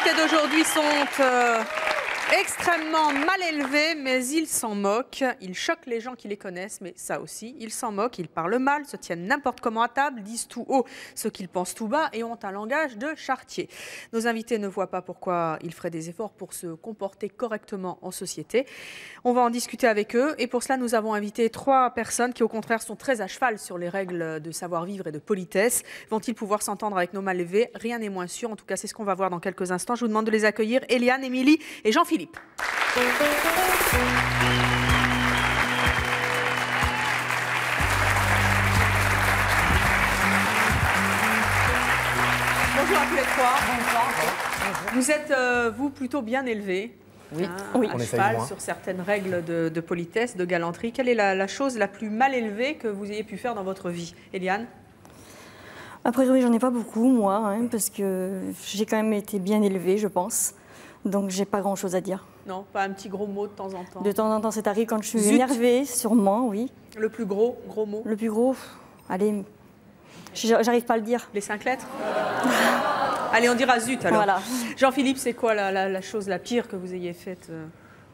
invités d'aujourd'hui sont extrêmement mal élevés, mais ils s'en moquent. Ils choquent les gens qui les connaissent, mais ça aussi, ils s'en moquent. Ils parlent mal, se tiennent n'importe comment à table, disent tout haut ce qu'ils pensent tout bas et ont un langage de charretier. Nos invités ne voient pas pourquoi ils feraient des efforts pour se comporter correctement en société. On va en discuter avec eux et pour cela, nous avons invité 3 personnes qui, au contraire, sont très à cheval sur les règles de savoir-vivre et de politesse. Vont-ils pouvoir s'entendre avec nos mal élevés? Rien n'est moins sûr. En tout cas, c'est ce qu'on va voir dans quelques instants. Je vous demande de les accueillir. Eliane, Émilie et Jean-Philippe. Bonjour à tous les 3. Bonjour. Vous êtes, vous, plutôt bien élevés. Oui, oui. À cheval sur certaines règles de politesse, de galanterie. Quelle est la chose la plus mal élevée que vous ayez pu faire dans votre vie, Eliane? Après, oui, j'en ai pas beaucoup, moi, parce que j'ai quand même été bien élevée, je pense. Donc, j'ai pas grand-chose à dire. Non, pas un petit gros mot de temps en temps? De temps en temps, c'est arrivé quand je suis énervée, sûrement, oui. Le plus gros mot? Le plus gros, allez, j'arrive pas à le dire. Les 5 lettres? Allez, on dira zut alors. Voilà. Jean-Philippe, c'est quoi la chose la pire que vous ayez faite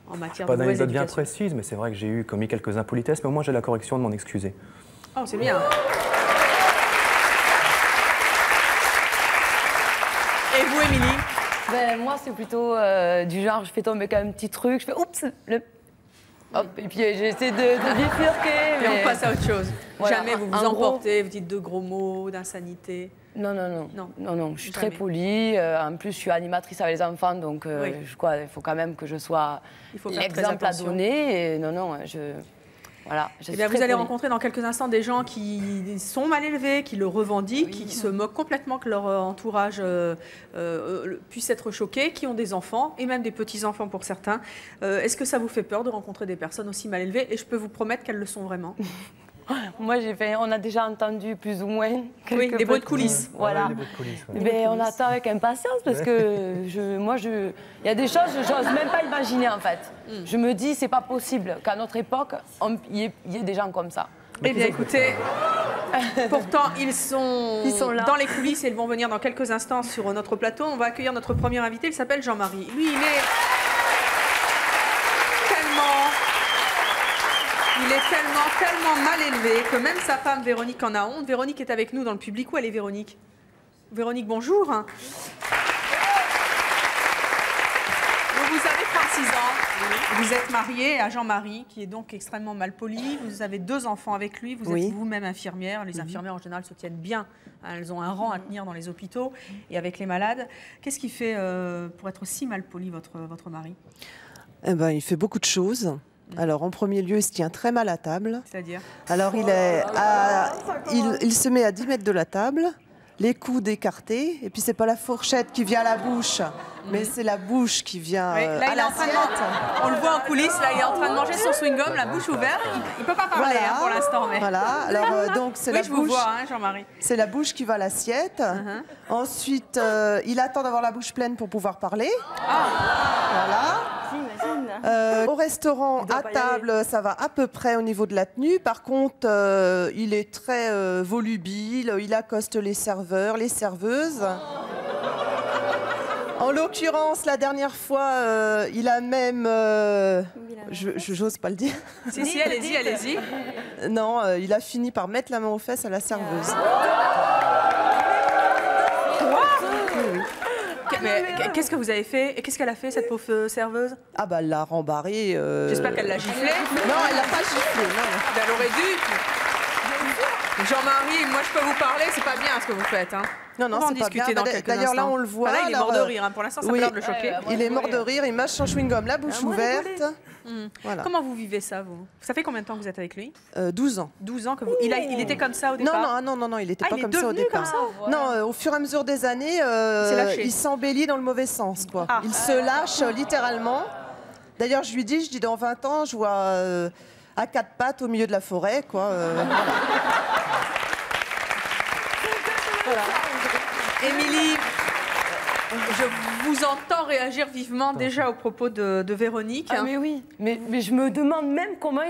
en matière de mauvaise éducation? Pas d'anecdote bien précise, mais c'est vrai que j'ai commis quelques impolitesses, mais au moins j'ai la correction de m'en excuser. Oh, c'est bien. Et vous, Émilie? Ben, moi, c'est plutôt du genre, je fais tomber quand même un petit truc, je fais oups, hop, et puis j'essaie de bifurquer. Mais on passe à autre chose. Voilà. Jamais vous vous emportez, vous dites 2 gros mots d'insanité? Non, je suis très polie. En plus, je suis animatrice avec les enfants, donc il faut quand même que je sois l'exemple à donner. Et voilà, eh bien, vous allez rencontrer dans quelques instants des gens qui sont mal élevés, qui le revendiquent, qui se moquent complètement que leur entourage puisse être choqué, qui ont des enfants et même des petits-enfants pour certains. Est-ce que ça vous fait peur de rencontrer des personnes aussi mal élevées? Et je peux vous promettre qu'elles le sont vraiment. Moi, on a déjà entendu plus ou moins. Oui, des bruits de coulisses. Voilà. Ouais, des bruits de coulisses, ouais. Mais on attend avec impatience parce que il y a des choses que je n'ose même pas imaginer en fait. Je me dis, c'est pas possible qu'à notre époque, il y ait des gens comme ça. Eh bien, écoutez, pourtant, ils sont là. Dans les coulisses et ils vont venir dans quelques instants sur notre plateau. On va accueillir notre premier invité, il s'appelle Jean-Marie. Lui, il est tellement mal élevé que même sa femme Véronique en a honte. Véronique est avec nous dans le public. Où elle est, Véronique? Véronique, bonjour. Vous avez 36 ans. Vous êtes mariée à Jean-Marie, qui est donc extrêmement mal poli. Vous avez 2 enfants avec lui. Vous êtes vous-même infirmière. Les infirmières, en général, se tiennent bien. Elles ont un rang à tenir dans les hôpitaux et avec les malades. Qu'est-ce qu'il fait pour être si mal poli, votre mari? Eh ben, il fait beaucoup de choses. Alors, en premier lieu, il se tient très mal à table. C'est-à-dire? Alors, il se met à 10 mètres de la table, les coudes écartés, et puis c'est pas la fourchette qui vient à la bouche, mais c'est la bouche qui vient à l'assiette. On le voit en coulisses, là, il est en train de manger son chewing-gum, la bouche ouverte. Il peut pas parler pour l'instant. Mais... Voilà, alors donc c'est la je bouche. vous vois, Jean-Marie. C'est la bouche qui va à l'assiette. Ensuite, il attend d'avoir la bouche pleine pour pouvoir parler. Voilà. Au restaurant, à table, ça va à peu près au niveau de la tenue. Par contre, il est très volubile, il accoste les serveurs, les serveuses. En l'occurrence, la dernière fois, il a même... j'ose pas le dire. Si, allez-y, allez-y. Non, il a fini par mettre la main aux fesses à la serveuse. Mais qu'est-ce que vous avez fait? Et qu'est-ce qu'elle a fait, cette pauvre serveuse? Ah bah, elle l'a rembarrée. J'espère qu'elle l'a giflée. Non, elle l'a pas giflée. Ben, elle aurait dû. Jean-Marie, moi je peux vous parler, c'est pas bien ce que vous faites. Non, c'est pas bien. D'ailleurs, là, on le voit. Là, il est mort de rire. Pour l'instant, ça a l'air de le choquer. Il est mort de rire, il mâche son chewing-gum, la bouche ouverte. Voilà. Comment vous vivez ça, vous? Ça fait combien de temps que vous êtes avec lui? 12 ans. 12 ans que vous... Il était comme ça au départ? Non, il était pas comme ça au départ. Comme ça non, au fur et à mesure des années, il s'embellit dans le mauvais sens, quoi. Il se lâche littéralement. D'ailleurs, je lui dis, dans 20 ans, je vois à 4 pattes au milieu de la forêt, quoi. Voilà. Émilie, je vous entends réagir vivement déjà au propos de Véronique. Ah, mais oui, mais je me demande même comment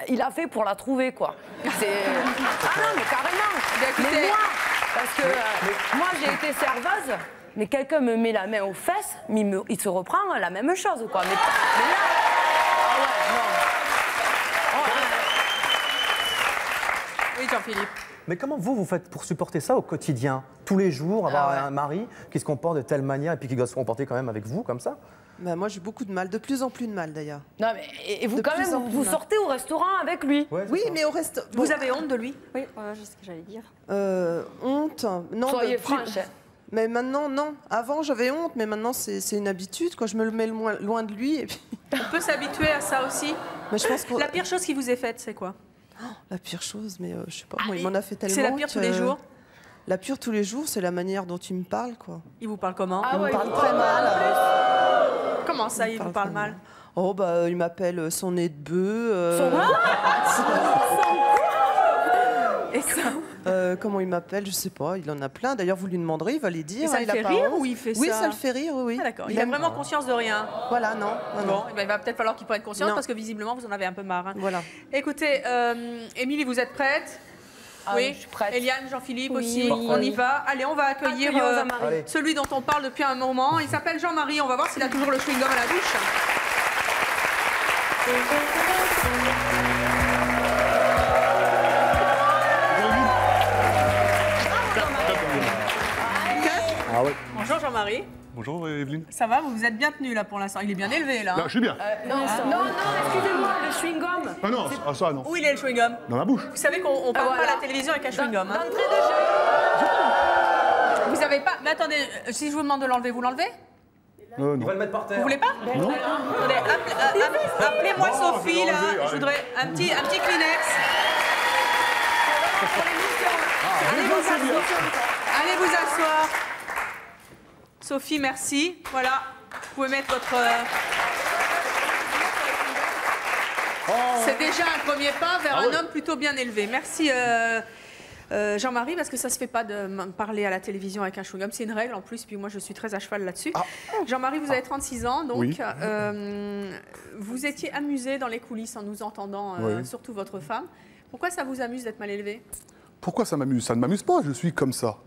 il a fait pour la trouver, quoi. Ah non, mais carrément. Mais moi, parce que moi j'ai été serveuse, mais quelqu'un me met la main aux fesses, mais il se reprend la même chose, quoi. Mais là... Ah ouais, non. Oui, Jean-Philippe. Mais comment vous faites pour supporter ça au quotidien? Tous les jours, avoir un mari qui se comporte de telle manière et puis qui doit se comporter quand même avec vous comme ça? Bah, moi, j'ai beaucoup de mal, de plus en plus de mal d'ailleurs. Non, mais et vous, quand même, vous sortez au restaurant avec lui? Ouais, oui, mais au restaurant. Vous avez honte de lui? Oui, voilà, c'est ce que j'allais dire. Honte? Non. Soyez franche. Mais maintenant, non. Avant, j'avais honte, mais maintenant, c'est une habitude. Quand je me le mets loin de lui, et puis... On peut s'habituer à ça aussi. Mais je pense que... La pire chose qui vous est faite, c'est quoi? La pire chose, mais je sais pas, moi, il m'en a fait tellement. C'est la pire tous les jours? La pire tous les jours, c'est la manière dont il me parle, quoi. Il vous parle comment? Il me parle très mal. Comment ça, il vous parle mal? Oh, bah, il m'appelle son nez de bœuf. Et ça? Comment il m'appelle, je sais pas, il en a plein. D'ailleurs, vous lui demanderez, il va les dire. Et ça il le fait a pas rire honte. ou il fait ça? Oui, ça le fait rire, oui. Ah, d'accord. Il a vraiment conscience de rien. Voilà, non. Bon, eh ben, il va peut-être falloir qu'il prenne conscience Non. parce que visiblement, vous en avez un peu marre. Hein. Voilà. Écoutez, Émilie, vous êtes prête? Oui, je suis prête. Eliane, Jean-Philippe Oui, aussi, oui. on y va. Allez, on va accueillir Allez. celui dont on parle depuis un moment. Il s'appelle Jean-Marie, on va voir s'il a toujours le chewing-gum à la bouche. Ah ouais. Bonjour Jean-Marie. Bonjour Evelyne. Ça va, vous vous êtes bien tenu là pour l'instant. Il est bien élevé là. Là, je suis bien. Non, excusez-moi, le chewing-gum. Ah non, ah, ça non. Où il est le chewing-gum? Dans la bouche. Vous savez qu'on parle voilà. pas à la télévision avec un chewing-gum. Hein. D'entrée de jeu. Vous avez pas. Mais attendez, si je vous demande de l'enlever, vous l'enlevez? On va le mettre par terre. Vous voulez pas? Non. Attendez, appelez-moi Sophie là. allez. Je voudrais un petit Kleenex. Allez vous asseoir. Sophie, merci. Voilà. Vous pouvez mettre votre. C'est déjà un premier pas vers un homme plutôt bien élevé. Merci. Jean-Marie, parce que ça se fait pas de parler à la télévision avec un chewing-gum, c'est une règle en plus, puis moi je suis très à cheval là-dessus. Jean-Marie, vous avez 36 ans, donc Oui. vous étiez amusé dans les coulisses en nous entendant, surtout votre femme. Pourquoi ça vous amuse d'être mal élevé? Pourquoi ça m'amuse? Ça ne m'amuse pas, je suis comme ça.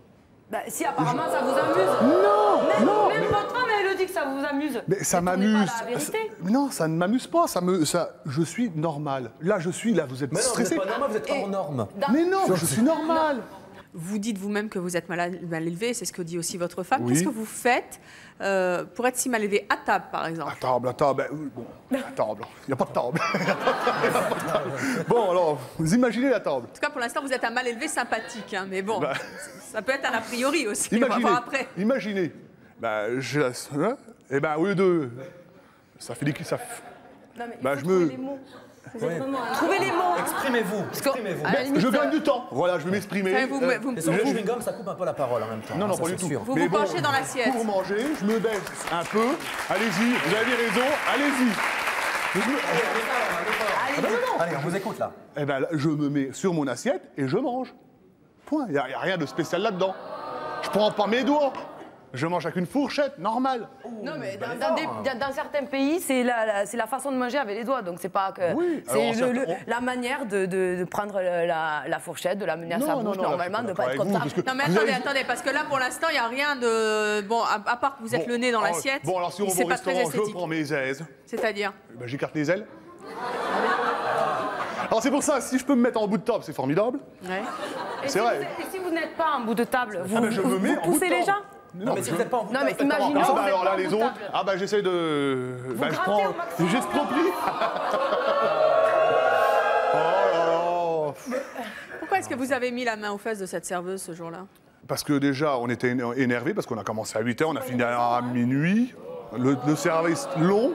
Bah, si apparemment ça vous amuse. Même votre femme, elle le dit que ça vous amuse. Mais ça Détournez m'amuse. pas la vérité. Non, ça ne m'amuse pas. Je suis normal. Là, vous êtes Mais non, vous stressé. n'êtes pas normal, vous êtes hors norme. Mais non, je suis normal. Vous dites vous-même que vous êtes mal élevé, c'est ce que dit aussi votre femme. Oui. Qu'est-ce que vous faites pour être si mal élevé à table, par exemple? À table, bon, à table. Il n'y a pas de table. Bon, alors, vous imaginez la table. En tout cas, pour l'instant, vous êtes un mal élevé sympathique, hein, mais bon, ça peut être un a priori aussi. On va Imaginez. voir après. Imaginez. Je laisse. Hein, et au lieu de. Ça fait des. Ça... Non, mais Bah, il faut je me- trouver les mots. Trouvez les mots. Exprimez-vous. Exprimez-vous. Je gagne du temps. Voilà, je vais m'exprimer. Vous Et sur le chewing-gum, ça coupe un peu la parole en même temps. Non, non, ça, pas c'est du tout. sûr. Vous penchez dans l'assiette. Pour manger, je me baisse un peu. Allez-y, vous avez raison, allez-y. Allez, on vous écoute là. Eh ben, là, je me mets sur mon assiette et je mange. Point. Il n'y a rien de spécial là-dedans. Je prends pas mes doigts. Je mange avec une fourchette, normale. Non, mais dans certains pays, c'est la façon de manger avec les doigts. Donc, c'est pas que. Oui, C'est alors, la manière de prendre la fourchette, de la mener à sa Non, bouche, non, non, normalement, là, de je ne pas suis être pas comme ça. d'accord avec vous, parce que- Non mais Vous attendez, avez- parce que là pour l'instant il n'y a rien de... Bon, à part que vous êtes le nez dans l'assiette, Bon, alors si on va c'est au pas très restaurant, je esthétique. prends mes aises. C'est-à-dire Ben, j'écarte les ailes. Alors c'est pour ça, si je peux me mettre en bout de table, c'est formidable. Ouais. C'est vrai. Et si vous n'êtes pas en bout de table, vous, ben, je me mets vous en bout de poussez les table. gens? Non, mais si vous n'êtes pas en bout de Non, mais table, faites comment? imaginez- Ah vous bah êtes alors pas là, en les bout de autres, table. j'essaie de... je grattez prends... au maximum. J'exproprie. Oh là là. Pourquoi est-ce que vous avez mis la main aux fesses de cette serveuse ce jour-là? Parce que déjà, on était énervés, parce qu'on a commencé à 8h, on a fini à minuit. Le service long,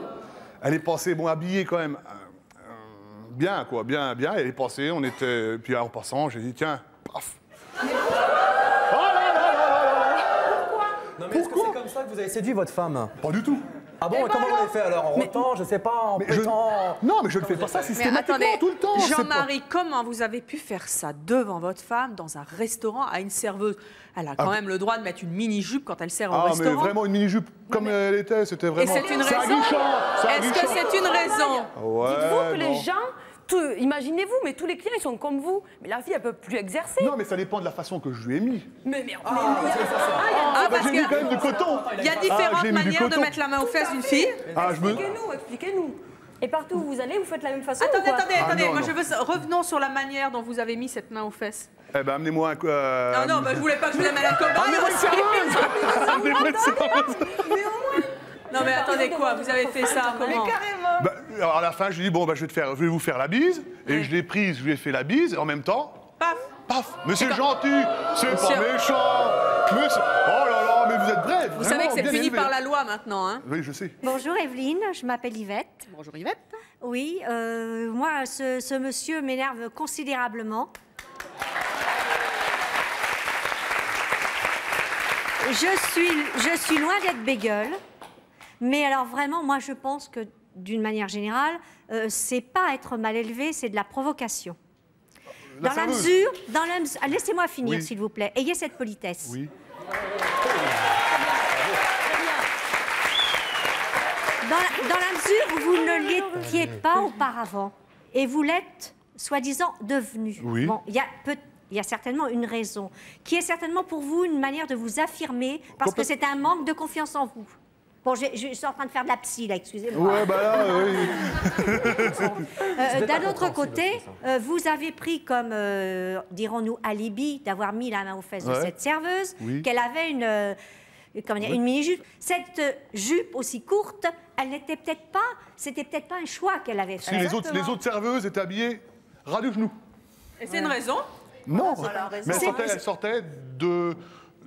elle est passée, bon, habillée quand même, bien, quoi, bien. Elle est passée, on était... Puis en passant, j'ai dit, tiens, paf. Non, mais est-ce que c'est comme ça que vous avez séduit votre femme? Pas du tout. Ah bon, et comment vous l'avez fait alors? En rotant, je sais pas, en pétant? Non, mais je ne fais pas ça Mais systématiquement attendez, tout le temps. c'est pas- Jean-Marie, comment vous avez pu faire ça devant votre femme dans un restaurant à une serveuse? Elle a quand même le droit de mettre une mini-jupe quand elle sert au Ah, mais restaurant. vraiment une mini-jupe comme elle était, c'était Et vraiment... c'est une raison? aguichant, c'est Est-ce que aguichant. c'est une raison? Ouais, Dites-vous que les non. gens imaginez-vous, mais tous les clients, ils sont comme vous. Mais la fille, elle peut plus exercer. Non, mais ça dépend de la façon que je lui ai mis. Parce j'ai mis quand même du coton. il y a différentes j'ai mis du manières de coton. mettre la main aux fesses d'une fille. Expliquez-nous. Et partout où vous allez, vous faites la même façon Attendez, ou quoi attendez. non, Moi, non. je veux... Revenons sur la manière dont vous avez mis cette main aux fesses. Eh ben, amenez-moi un... Non, je voulais pas que je vous amène à cobaye. Amenez-moi une serveuse. Amenez-moi une serveuse. Non, mais attendez, quoi? Vous avez fait ça comment? Bah, alors à la fin, je lui dis, bon, bah, je vais vous faire la bise. Et je l'ai prise, je lui ai fait la bise. Et en même temps, Paf. paf. Mais c'est gentil, c'est pas méchant. Monsieur... Oh là là, mais vous êtes bref. Vous savez que c'est puni par la loi maintenant, hein? Oui, je sais. Bonjour Evelyne, je m'appelle Yvette. Bonjour Yvette. Oui, moi, ce monsieur m'énerve considérablement. Je suis loin d'être bégueule, mais alors vraiment, moi, je pense que d'une manière générale, c'est pas être mal élevé, c'est de la provocation. La Dans la serveuse. mesure, laissez-moi finir, Oui. s'il vous plaît. Ayez cette politesse. Oui. Dans la mesure où vous ne l'étiez pas auparavant et vous l'êtes, soi-disant, devenu. Oui. Bon, il y a certainement une raison, qui est certainement pour vous une manière de vous affirmer, parce que c'est un manque de confiance en vous. Bon, je suis en train de faire de la psy, là, excusez-moi. Ouais, bah là, oui. D'un autre côté, vous avez pris comme, dirons-nous, alibi d'avoir mis la main aux fesses de Ouais. cette serveuse, Oui. qu'elle avait une mini-jupe. Cette jupe aussi courte, elle n'était peut-être pas, c'était peut-être pas un choix qu'elle avait fait. Si les autres serveuses étaient habillées ras de genoux. Et c'est une raison? Non, mais C'est- elle sortait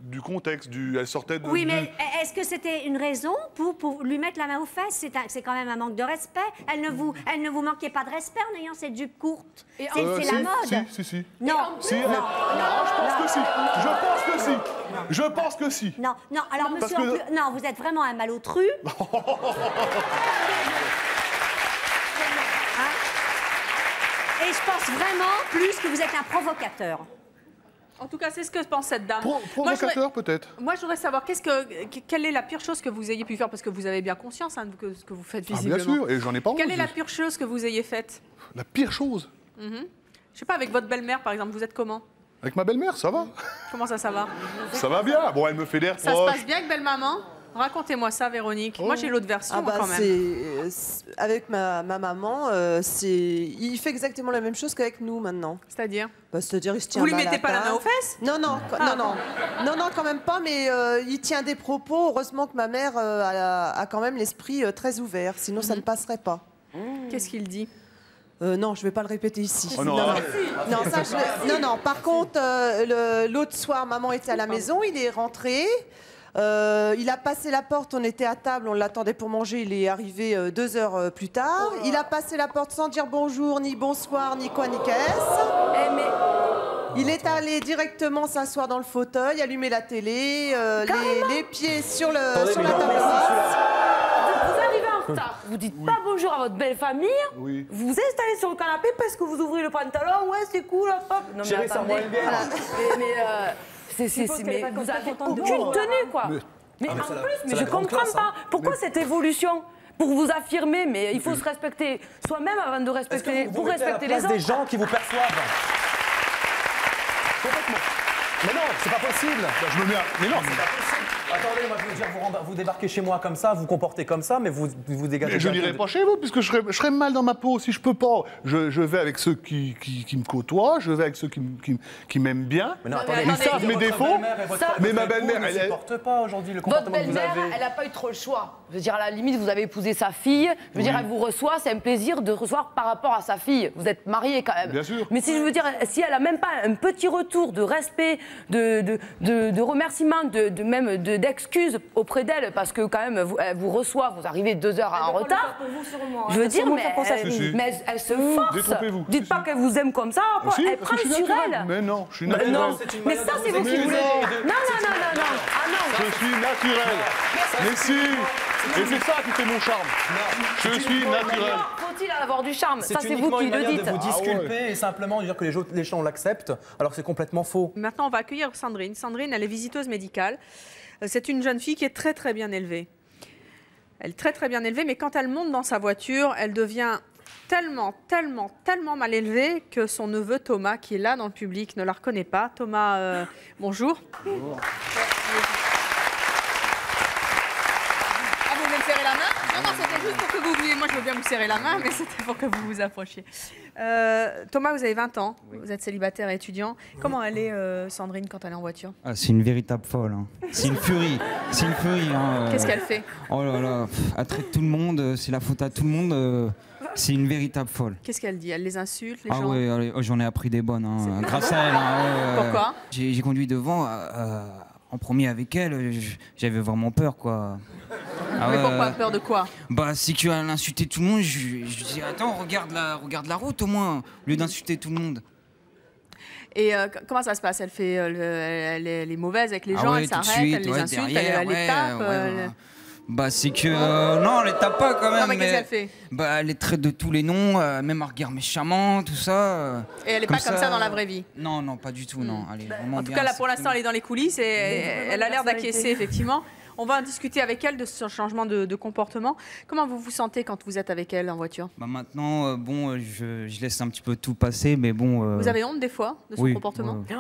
du contexte, elle sortait de... Oui, mais est-ce que c'était une raison pour lui mettre la main aux fesses? C'est quand même un manque de respect. Elle ne vous manquait pas de respect en ayant cette jupe courte. C'est si, la mode. Si. Non, Si, non, je pense que si. Je pense que si. non, alors Parce monsieur, que- non, vous êtes vraiment un malotru. Hein? Et je pense vraiment plus que vous êtes un provocateur. En tout cas, c'est ce que pense cette dame. Provocateur, peut-être. Moi, je voudrais savoir quelle est la pire chose que vous ayez pu faire, parce que vous avez bien conscience de ce que vous faites Ah, visiblement. bien sûr, et j'en ai pas honte. Quelle est la pire chose que vous ayez faite? La pire chose. Je sais pas, avec votre belle-mère, par exemple, vous êtes comment? Avec ma belle-mère, ça va. Comment ça va? Ça va bien. Bon, elle me fait des Ça se reproches. passe bien avec belle-maman? Racontez-moi ça, Véronique. Moi, j'ai l'autre version, Ah bah, quand même. avec ma maman, il fait exactement la même chose qu'avec nous maintenant. C'est-à-dire? Bah, c'est-à-dire, il se tient Vous lui mal à mettez pas la main table. aux fesses? Non, quand même pas, mais il tient des propos. Heureusement que ma mère a quand même l'esprit très ouvert, sinon ça ne passerait pas. Qu'est-ce qu'il dit? Non, je ne vais pas le répéter ici. Oh non, Non, par contre, l'autre soir, maman était à la maison, il est rentré. Il a passé la porte, on était à table, on l'attendait pour manger, il est arrivé 2 heures plus tard. Il a passé la porte sans dire bonjour, ni bonsoir, ni quoi, ni qu'est-ce. Il est allé directement s'asseoir dans le fauteuil, allumer la télé, les pieds sur la table basse. Vous arrivez en retard, vous dites pas bonjour à votre belle famille, Oui. vous vous installez sur le canapé parce que vous ouvrez le pantalon, ouais c'est cool, hop. Non mais Chérie, attendez, serre-moi une bière. mais vous avez aucune tenue quoi. Mais en plus, mais je comprends pas. Pourquoi cette évolution? Pour vous affirmer, mais il faut se respecter soi-même avant de respecter, pour respecter les autres. des gens qui vous perçoivent. Complètement. Mais non, c'est pas possible. Je me mets à... Mais non, C'est pas possible. Attendez, moi je veux dire, vous débarquez chez moi comme ça, vous comportez comme ça, mais vous dégagez. mais je n'irai pas chez vous, puisque je serais mal dans ma peau si je peux pas. Je vais avec ceux qui me côtoient, je vais avec ceux qui m'aiment bien. Mais non, Ils savent mes défauts. Mais ma belle-mère, elle ne supporte pas aujourd'hui le Votre comportement que vous belle-mère, avez. elle n'a pas eu trop le choix. Je veux dire, à la limite, vous avez épousé sa fille. Je veux dire, elle vous reçoit, c'est un plaisir de recevoir par rapport à sa fille. Vous êtes mariés quand même. Bien sûr. Mais si je veux dire, si elle n'a même pas un petit retour de respect, de remerciement, même d'excuses auprès d'elle, parce que quand même, elle vous reçoit, vous arrivez 2 heures en retard. Je veux dire, mais elle se force. Détrompez-vous. Dites pas qu'elle vous aime comme ça. Si, Elle parce que prend je suis sur naturel. elle. Mais non, je suis Mais naturel. non, mais ça c'est vous qui Mais voulez. non. Non. Ah non. Je suis naturel. Mais si. Et c'est ça qui fait mon charme. Je suis naturel. Faut-il avoir du charme? Ça, c'est vous uniquement qui une le manière dites. de vous disculper et simplement dire que les gens l'acceptent, alors que c'est complètement faux. Maintenant, on va accueillir Sandrine. Sandrine, elle est visiteuse médicale. C'est une jeune fille qui est très, très bien élevée. Elle est très, très bien élevée, mais quand elle monte dans sa voiture, elle devient tellement, tellement, tellement mal élevée que son neveu Thomas, qui est là dans le public, ne la reconnaît pas. Thomas, bonjour. Bonjour. Ah, vous voulez me serrer la main? Non, c'était juste pour que vous vouliez. Moi, je veux bien vous serrer la main, mais c'était pour que vous vous approchiez. Thomas, vous avez 20 ans, vous êtes célibataire et étudiant. Comment elle est, Sandrine, quand elle est en voiture? C'est une véritable folle. Hein. C'est une furie. C'est une furie. Hein. Qu'est-ce qu'elle fait? Oh là là, elle traite tout le monde, c'est la faute à tout le monde. C'est une véritable folle. Qu'est-ce qu'elle dit? Elle les insulte, les gens? Ah ouais, j'en ai appris des bonnes, hein, grâce à elle. Hein, Pourquoi? J'ai conduit devant en premier avec elle, j'avais vraiment peur, quoi. Mais pourquoi? Peur de quoi? Bah, c'est qu'elle insultait tout le monde, je dis attends, regarde la route au moins, au lieu d'insulter tout le monde. Et comment ça se passe? Elle fait, elle est mauvaise avec les gens, ouais, elle s'arrête, elle les insulte, derrière, elle les tape. Bah c'est que non, elle les tape pas quand même. Non, mais qu'est-ce qu'elle fait? Bah elle les traite de tous les noms, même elle regarde méchamment, tout ça. Et elle est pas comme ça dans la vraie vie? Non, non, pas du tout, non. Elle est vraiment en tout cas, là pour l'instant, elle est dans les coulisses et elle a l'air d'acquiescer effectivement. On va discuter avec elle de ce changement de comportement. Comment vous vous sentez quand vous êtes avec elle en voiture? Bah maintenant, bon, je laisse un petit peu tout passer, mais bon. Vous avez honte des fois de son comportement? Oui.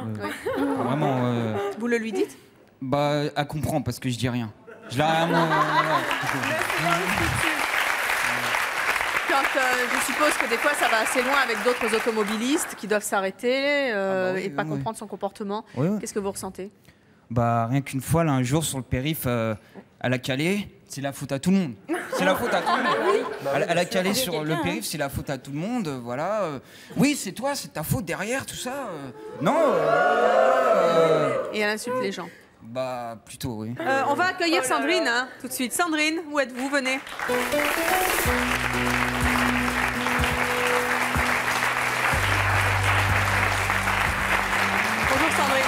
Vraiment. Vous le lui dites? Bah, elle comprend parce que je dis rien. Je la. Je suppose que des fois ça va assez loin avec d'autres automobilistes qui doivent s'arrêter et pas comprendre son comportement. Qu'est-ce que vous ressentez? Bah rien qu'une fois, là, un jour sur le périph', elle a calé, c'est la faute à tout le monde. C'est la faute à tout le monde. Elle a calé sur le périph', c'est la faute à tout le monde, voilà. Oui, c'est toi, c'est ta faute derrière, tout ça. Non. Et elle insulte les gens. Bah plutôt, oui. On va accueillir Sandrine, hein, tout de suite. Sandrine, où êtes-vous? Venez. Bonjour Sandrine.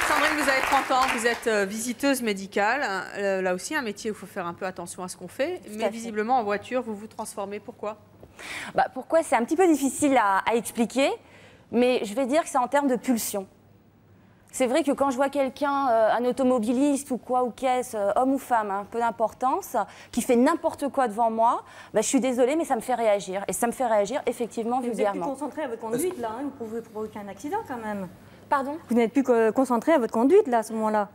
Sandrine, vous avez 30 ans, vous êtes visiteuse médicale. Là aussi, un métier où il faut faire un peu attention à ce qu'on fait. Mais visiblement, en voiture, vous vous transformez. Pourquoi? Pourquoi? C'est un petit peu difficile à expliquer, mais je vais dire que c'est en termes de pulsion. C'est vrai que quand je vois quelqu'un, un automobiliste ou quoi, ou qu'est-ce, homme ou femme, hein, peu d'importance, qui fait n'importe quoi devant moi, je suis désolée, mais ça me fait réagir. Et ça me fait réagir effectivement vulgairement. Vous n'êtes plus concentré à votre conduite, là, hein, vous pouvez provoquer un accident quand même. Pardon? Vous n'êtes plus concentré à votre conduite, là, à ce moment-là.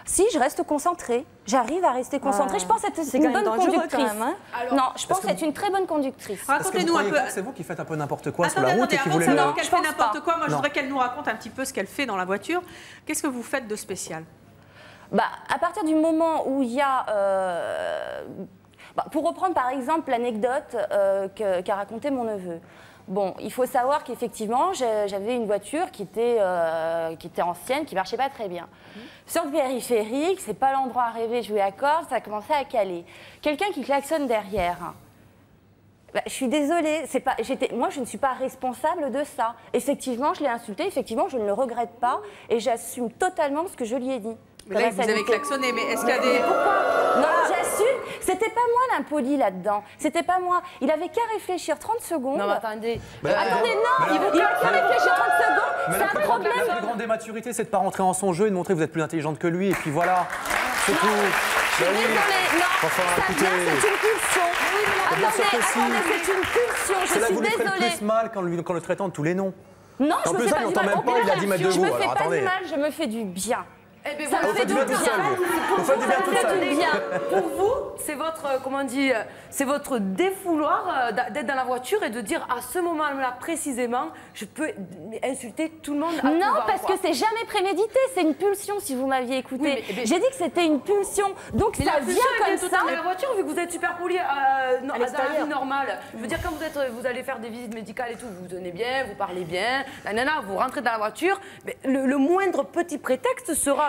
Si, je reste concentrée. J'arrive à rester concentrée. Je pense être une bonne conductrice. Quand même, hein. Non, je pense être une très bonne conductrice. Racontez-nous un peu. C'est vous qui faites un peu n'importe quoi sur la route et qui voulez... Avant qu'elle fait n'importe quoi, moi je voudrais qu'elle nous raconte un petit peu ce qu'elle fait dans la voiture. Qu'est-ce que vous faites de spécial? À partir du moment où il y a... pour reprendre par exemple l'anecdote qu'a raconté mon neveu. Bon, il faut savoir qu'effectivement, j'avais une voiture qui était ancienne, qui ne marchait pas très bien. Sur le périphérique, c'est pas l'endroit à rêver, jouer à corde, ça a commencé à caler. Quelqu'un qui klaxonne derrière. Je suis désolée, moi je ne suis pas responsable de ça. Effectivement, je l'ai insulté, effectivement, je ne le regrette pas et j'assume totalement ce que je lui ai dit. Mais là, vous avez klaxonné, mais est-ce qu'il y a des... Pourquoi? Non, j'assume. C'était pas moi l'impoli là-dedans. C'était pas moi. Il avait qu'à réfléchir 30 secondes. Non, mais attendez. Attendez, non, il avait qu'à réfléchir 30 secondes. C'est un problème. La plus grande dématurité, c'est de ne pas rentrer en son jeu et de montrer que vous êtes plus intelligente que lui. Et puis voilà, c'est tout. Je suis désolée. Non, ça vient, c'est une pulsion. Attendez, c'est une pulsion. Je suis désolée. Vous lui ferez plus mal qu'en le traitant de tous les noms. Non, je en me plus, fais ça, pas il du n'entend mal. même pas, il a dit mettre de Je vous. me fais Alors pas attendez. du mal, je me fais du bien. Ça me fait du bien tout seul. Vous faites du bien tout seul. Pour vous, c'est votre, comment on dit, c'est votre défouloir d'être dans la voiture et de dire à ce moment-là précisément, je peux insulter tout le monde. Non, parce que c'est jamais prémédité, c'est une pulsion si vous m'aviez écouté. Oui, j'ai dit que c'était une pulsion, donc ça vient comme ça. Dans la voiture, vu que vous êtes super poli dans la vie normale. Je veux dire, quand vous allez faire des visites médicales et tout, vous donnez bien, vous parlez bien, vous rentrez dans la voiture, mais le moindre petit prétexte sera...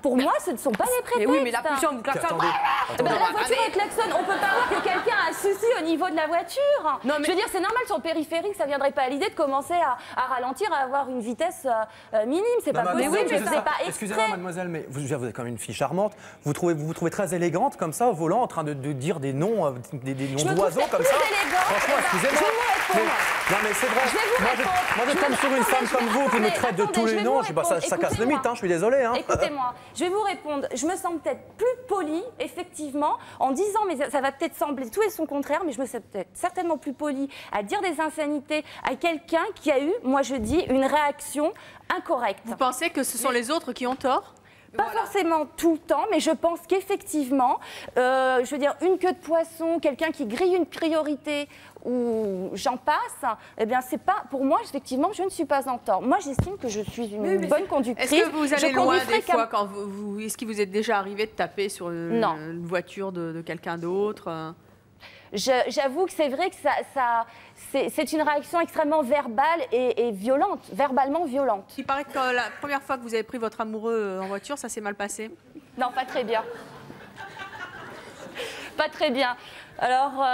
Pour moi, ce ne sont pas les prétextes. Mais oui, mais la pulsion vous klaxonne. La voiture elle klaxonne. On peut pas voir que quelqu'un a un souci au niveau de la voiture. Non, mais... Je veux dire, c'est normal sur le périphérique, ça viendrait pas à l'idée de commencer à ralentir, à avoir une vitesse minime. C'est pas possible. Oui, mais c'est pas exprès. Excusez-moi, mademoiselle, mais vous êtes quand même une fille charmante. Vous vous trouvez très élégante comme ça au volant, en train de dire des noms d'oiseaux comme ça. Franchement, excusez-moi. répondre. Non mais c'est vrai. Je vais vous répondre. Moi je tombe sur une femme comme vous qui me traite de tous les noms. Je sais pas, ça casse le mythe, hein, je suis désolé. Hein. Écoutez-moi, je vais vous répondre. Je me sens peut-être plus polie, effectivement, en disant, mais ça va peut-être sembler tout et son contraire, mais je me sens peut-être certainement plus polie à dire des insanités à quelqu'un qui a eu, moi je dis, une réaction incorrecte. Vous pensez que ce sont les autres qui ont tort? Pas forcément tout le temps, mais je pense qu'effectivement, je veux dire, une queue de poisson, quelqu'un qui grille une priorité, ou j'en passe, eh bien, c'est pas, pour moi, effectivement, je ne suis pas en tort. Moi, j'estime que je suis une bonne conductive. Est-ce que vous allez loin des fois quand est-ce qu'il vous est déjà arrivé de taper sur une voiture de quelqu'un d'autre? J'avoue que c'est vrai que c'est une réaction extrêmement verbale et violente, verbalement violente. Il paraît que la première fois que vous avez pris votre amoureux en voiture, ça s'est mal passé? Non, pas très bien. Pas très bien. Alors,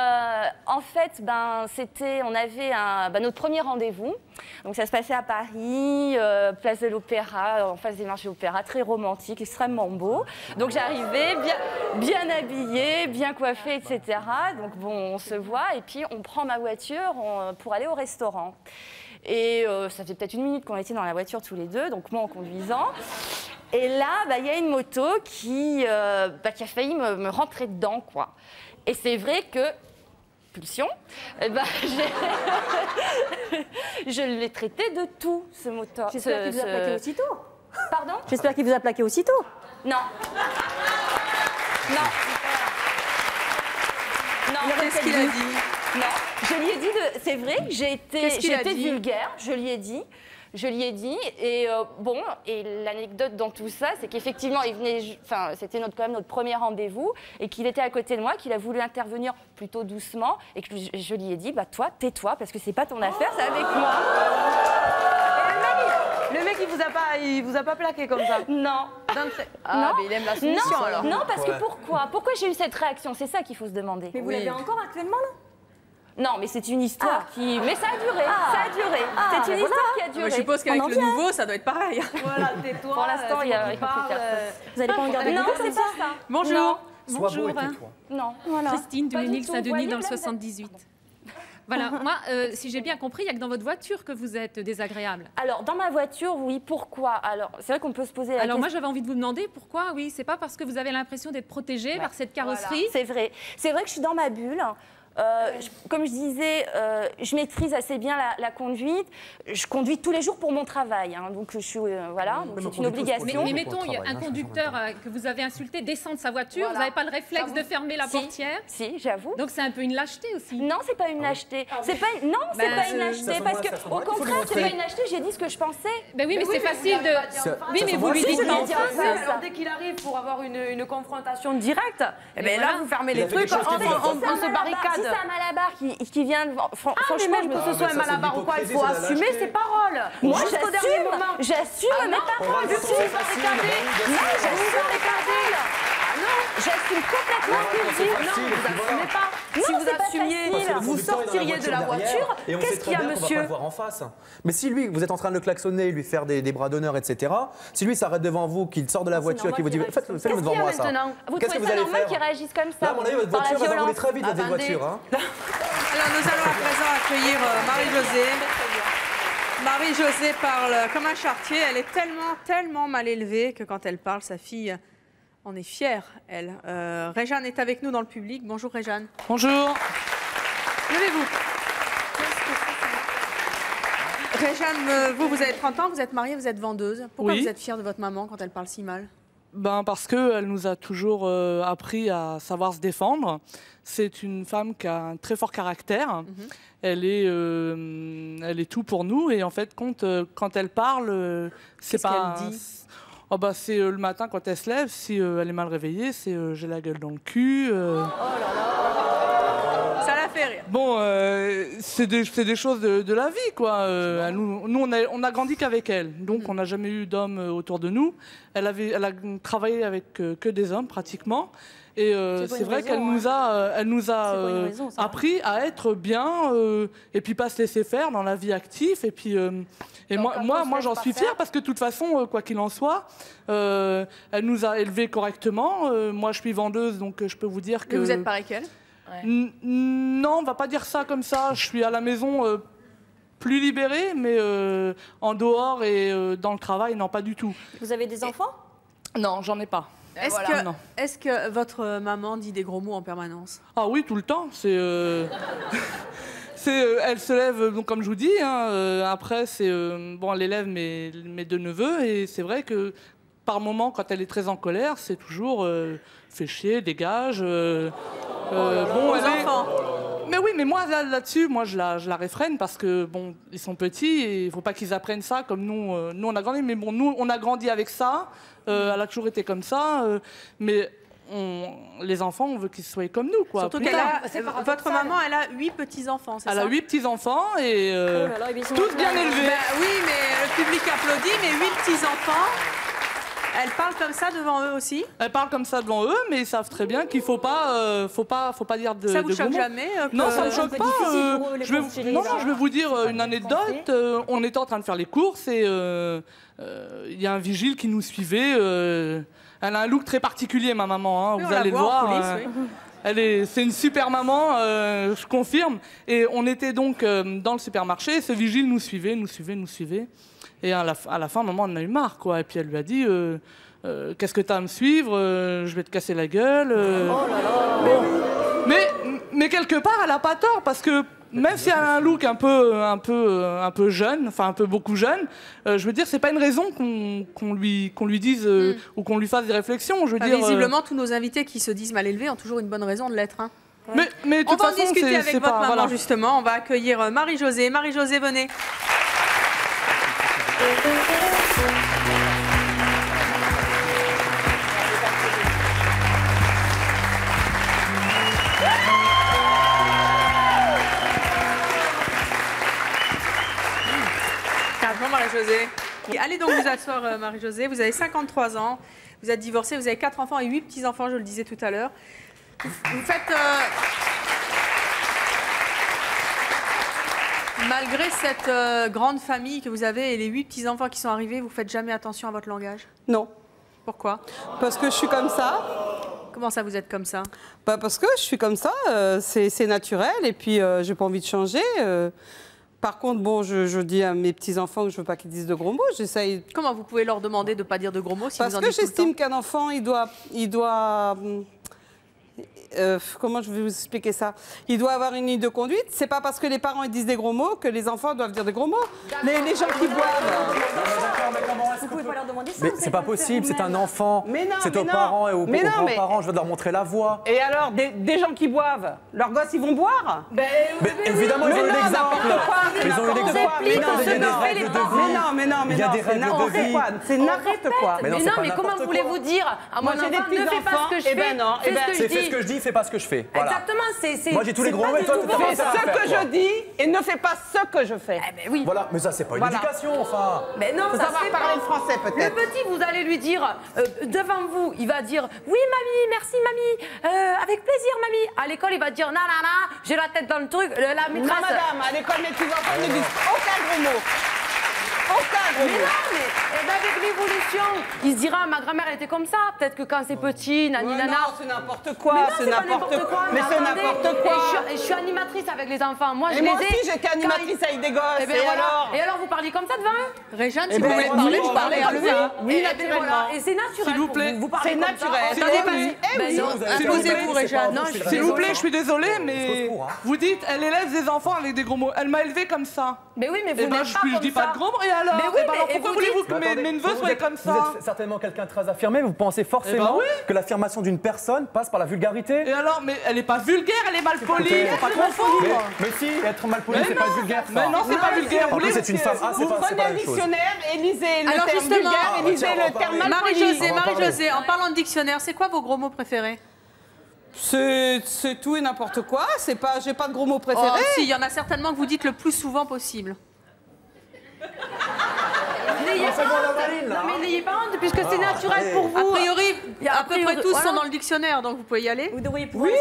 en fait, on avait notre premier rendez-vous. Donc, ça se passait à Paris, place de l'Opéra, en face des marchés l'Opéra, très romantique, extrêmement beau. Donc, j'arrivais bien habillée, bien coiffée, etc. Donc, bon, on se voit et puis on prend ma voiture pour aller au restaurant. Et ça fait peut-être 1 minute qu'on était dans la voiture tous les deux, donc moi en conduisant. Et là, il y a une moto qui a failli me rentrer dedans, quoi. Et c'est vrai que, pulsion, je l'ai traité de tout, ce moteur. J'espère qu'il vous a plaqué aussitôt. Pardon? J'espère qu'il vous a plaqué aussitôt. Non. Non. Non. Qu'est-ce qu'il a dit? Non. Je lui ai dit, c'est vrai, j'ai été vulgaire, je lui ai dit. Et et l'anecdote dans tout ça, c'est qu'effectivement, c'était quand même notre premier rendez-vous, et qu'il était à côté de moi, qu'il a voulu intervenir plutôt doucement, et que je lui ai dit, toi, tais-toi, parce que c'est pas ton affaire, c'est avec moi. Le mec, il vous a pas plaqué comme ça? Non. Non. Mais il aime la soumission alors. Non, parce que pourquoi j'ai eu cette réaction? C'est ça qu'il faut se demander. Mais vous l'avez encore actuellement là? Non, mais c'est une histoire qui... Mais ça a duré, c'est une histoire qui a duré. Je suppose qu'avec le nouveau, ça doit être pareil. Voilà, tais-toi. Pour l'instant, il y a Vous allez pas en garder Non, beaucoup c'est comme pas ça? ça. Bonjour. Bonjour. Tais-toi. Non. Voilà. Christine de Pas du l'Unil tout. Saint-Denis Vous dans le voyez, 78. Voilà, moi, si j'ai bien compris, il n'y a que dans votre voiture que vous êtes désagréable. Alors, dans ma voiture, oui, pourquoi? Alors, c'est vrai qu'on peut se poser la question. Alors moi, j'avais envie de vous demander pourquoi, oui, c'est pas parce que vous avez l'impression d'être protégée par cette carrosserie. Voilà. C'est vrai que je suis dans ma bulle. Comme je disais, je maîtrise assez bien la conduite. Je conduis tous les jours pour mon travail, hein, donc je suis voilà, c'est une obligation. Mais mettons, il y a un conducteur que vous avez insulté descend de sa voiture, vous n'avez pas le réflexe de fermer la portière? Si, j'avoue. Donc c'est un peu une lâcheté aussi. Non, c'est pas une lâcheté. C'est pas une lâcheté, parce que au contraire, c'est pas une lâcheté. J'ai dit ce que je pensais. Ben oui, mais c'est facile de. Oui, mais vous lui dites pas en face. Alors dès qu'il arrive pour avoir une confrontation directe, et bien là vous fermez les trucs, on se barricade. Si c'est un malabar qui vient, franchement, même que ce soit un malabar ou quoi, il faut assumer ses paroles. Moi, j'assume mes paroles. Du coup, vous barricadez. Non, j'assume complètement ce que je dis. Non, vous n'assumez pas. Si vous assumiez, vous sortiriez de la voiture. Qu'est-ce qu'il y a, monsieur? Voir en face. Mais si lui, vous êtes en train de le klaxonner, lui faire des bras d'honneur, etc. Si lui s'arrête devant vous, qu'il sort de la voiture, qu'il vous dit faites-le devant moi ça. Vous trouvez ça normal qu'il réagisse comme ça? Là, à mon avis, votre voiture va rouler très vite, votre voiture. Alors nous allons à présent accueillir Marie-Josée. Marie-Josée parle comme un charretier. Elle est tellement mal élevée que quand elle parle, sa fille en est fière, elle. Réjeanne est avec nous dans le public. Bonjour Réjeanne. Bonjour. Levez-vous. Réjeanne, vous avez 30 ans, vous êtes mariée, vous êtes vendeuse. Pourquoi vous êtes fière de votre maman quand elle parle si mal? Parce qu'elle nous a toujours appris à savoir se défendre. C'est une femme qui a un très fort caractère. Elle est tout pour nous. Et en fait, quand elle parle, c'est pas... Qu'est-ce qu'elle dit? C'est le matin quand elle se lève, si elle est mal réveillée, c'est j'ai la gueule dans le cul. Oh là là. Ça la fait rire. Bon, c'est des choses de la vie, quoi. Nous, on a grandi qu'avec elle, donc on n'a jamais eu d'hommes autour de nous. Elle a travaillé avec que des hommes, pratiquement. Et c'est vrai qu'elle nous a appris à être bien et puis pas se laisser faire dans la vie active. Et puis moi j'en suis fière parce que de toute façon, quoi qu'il en soit, elle nous a élevés correctement. Moi, je suis vendeuse, donc je peux vous dire que... Mais vous êtes pareil qu'elle? Non, on va pas dire ça comme ça. Je suis à la maison plus libérée, mais en dehors et dans le travail, non, pas du tout. Vous avez des enfants? Non, j'en ai pas. Est-ce que votre maman dit des gros mots en permanence? Ah oui, tout le temps. Elle se lève, donc, comme je vous dis, hein, après, bon, elle élève mes 2 neveux, et c'est vrai que par moment, quand elle est très en colère, c'est toujours fais chier, dégage. Enfants. Mais oui, mais moi là-dessus, moi je la réfrène parce que bon, ils sont petits et il faut pas qu'ils apprennent ça comme nous on a grandi. Mais bon, nous on a grandi avec ça. Elle a toujours été comme ça. Mais les enfants, on veut qu'ils soient comme nous, quoi. Surtout votre maman, elle a 8 petits-enfants, c'est ça? Elle a 8 petits-enfants et tous bien élevés. Oui, mais le public applaudit, mais 8 petits-enfants. Elle parle comme ça devant eux aussi? Elle parle comme ça devant eux, mais ils savent très bien qu'il faut pas dire de. Ça vous choque mots. jamais Non, ça me choque pas. Je vais vous dire une anecdote. On était en train de faire les courses et il y a un vigile qui nous suivait. Elle a un look très particulier, ma maman. Hein, vous allez le voir. C'est une super maman, je confirme. Et on était donc dans le supermarché. Et ce vigile nous suivait. Et à la fin, maman en a eu marre, quoi. Et puis elle lui a dit qu'est-ce que t'as à me suivre? Je vais te casser la gueule. Mais quelque part, elle a pas tort parce que même si elle a un look un peu jeune, enfin un peu beaucoup jeune, je veux dire, c'est pas une raison qu'on lui dise ou qu'on lui fasse des réflexions. Je veux dire, visiblement, tous nos invités qui se disent mal élevés ont toujours une bonne raison de l'être. Hein. Mais de toute façon, on va en discuter avec votre maman, voilà. justement. On va accueillir Marie-Josée. Marie-Josée, venez. Bonjour Marie-Josée. Allez donc vous asseoir Marie-Josée. Vous avez 53 ans, vous êtes divorcée, vous avez 4 enfants et 8 petits-enfants, je le disais tout à l'heure. Vous faites... Malgré cette grande famille que vous avez et les 8 petits-enfants qui sont arrivés, vous faites jamais attention à votre langage? Non. Pourquoi? Parce que je suis comme ça. Comment ça, vous êtes comme ça? Parce que je suis comme ça, c'est naturel et puis j'ai pas envie de changer. Par contre, bon, je dis à mes petits-enfants que je veux pas qu'ils disent de gros mots. J'essaye. Comment vous pouvez leur demander de pas dire de gros mots si parce vous en que dites tout le temps? j'estime qu'un enfant, il doit comment je vais vous expliquer ça? Il doit avoir une ligne de conduite. C'est pas parce que les parents ils disent des gros mots que les enfants doivent dire des gros mots. Les gens qui boivent. Vous pouvez pas leur demander ça. Mais c'est pas possible, c'est un enfant. C'est aux parents et aux grands-parents, je veux leur montrer la voie. Et alors, des gens qui boivent, leurs gosses ils vont boire? Mais évidemment, ils ont eu l'exemple. Ils ont eu l'exemple. Mais non, il y a des règles de vie. C'est n'importe quoi. Mais non, mais comment voulez-vous dire à mon enfant, ne fais pas ce que je fais, fais ce que je dis, fais pas ce que je fais. Voilà. Exactement, moi j'ai tous les gros mots et toi tu fais ce que je dis et ne fais pas ce que je fais. Oui. Voilà, mais ça c'est pas une éducation, enfin. Mais non, ça va parler le français peut-être. Le petit, vous allez lui dire devant vous, il va dire oui mamie, merci mamie, avec plaisir mamie. À l'école, il va dire nanana, j'ai la tête dans le truc, la maîtresse. Non madame, à l'école mes petits-enfants ne disent aucun gros mot. Mais non, mais avec l'évolution, il se dira ma grand-mère était comme ça. Peut-être que quand c'est petit, nani nana. Non, c'est n'importe quoi. C'est n'importe quoi. Mais c'est n'importe quoi. Et je suis animatrice avec les enfants. Moi, et moi aussi, j'étais animatrice avec des gosses. Et alors, vous parliez comme ça devant eux? Réjeanne, si vous voulez parler, vous parlez à l'envers. Oui, naturellement. Et c'est naturel. S'il vous plaît. C'est naturel. Posez-vous, Réjeanne. S'il vous plaît, je suis désolée, mais vous dites, elle élève des enfants avec des gros mots. Elle m'a élevé comme ça. Mais oui, mais vous n'êtes pas comme ça. Je dis pas de gros mots. Et alors? Pourquoi voulez-vous que mes neveux soient comme ça? Vous êtes certainement quelqu'un de très affirmé, vous pensez forcément que l'affirmation d'une personne passe par la vulgarité. Et alors, mais elle est pas vulgaire, elle est mal polie, faut pas confondre. Mais si, être mal poli, c'est pas vulgaire. Mais non, c'est pas vulgaire. En plus, c'est une femme. Vous prenez un dictionnaire et lisez le alors terme vulgaire et lisez le terme mal poli. Marie-Josée, en parlant de dictionnaire, c'est quoi vos gros mots préférés? C'est tout et n'importe quoi. C'est pas, j'ai pas de gros mots préférés. Si, il y en a certainement que vous dites le plus souvent possible. N'ayez pas honte. Non, mais n'ayez pas honte, puisque c'est naturel pour vous. A priori, à peu près tous sont dans le dictionnaire, donc vous pouvez y aller. Vous devriez pouvoir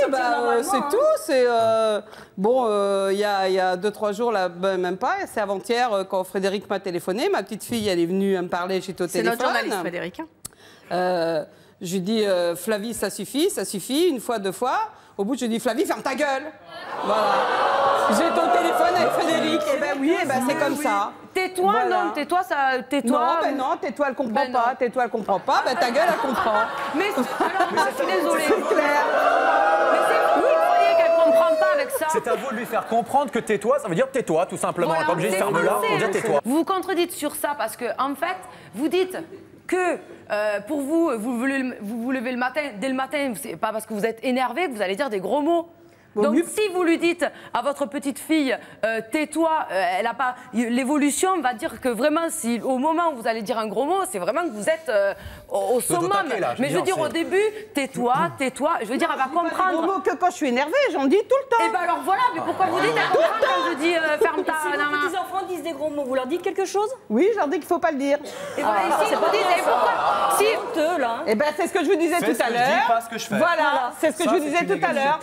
c'est tout. C'est bon. Il y a 2-3 jours là, même pas. C'est avant-hier quand Frédéric m'a téléphoné. Ma petite fille, elle est venue me parler. J'étais au téléphone. C'est notre journaliste, Frédéric. Je lui dis Flavie, ça suffit. Une fois, 2 fois. Au bout, je dis Flavie, ferme ta gueule. Voilà. J'ai ton téléphone avec Frédéric. Eh ben oui, eh ben c'est comme ça. Tais-toi, Voilà. non, tais-toi, ça, tais-toi. Non, ben non, tais-toi, elle comprend pas. Tais-toi, elle comprend pas. Ben ta gueule, elle comprend. Mais alors, moi, je suis désolée. C'est clair. Mais c'est vous qui croyez qu'elle comprend pas avec ça. C'est à vous de lui faire comprendre que tais-toi, ça veut dire tais-toi, tout simplement. Voilà, On n'est pas obligé de c'est faire de là français, pour dire hein. tais-toi. Vous vous contredites sur ça parce que, en fait, vous dites que pour vous, vous vous levez le matin, dès le matin, c'est pas parce que vous êtes énervé que vous allez dire des gros mots. Donc si vous lui dites à votre petite fille tais-toi, elle a pas l'évolution va dire que vraiment si au moment où vous allez dire un gros mot, c'est vraiment que vous êtes au summum. Mais je veux dire au début tais-toi, je veux dire elle va comprendre. Gros mots que quand je suis énervée, j'en dis tout le temps. Et ben alors voilà, mais pourquoi vous dites elle comprend quand je dis ferme ta Si vos petits-enfants disent des gros mots, vous leur dites quelque chose? Oui, je leur dis qu'il faut pas le dire. Et voilà, ici vous dites et pourquoi si honteux là. Eh ben c'est ce que je vous disais tout à l'heure. Pas ce que je fais. Voilà, c'est ce que je vous disais tout à l'heure.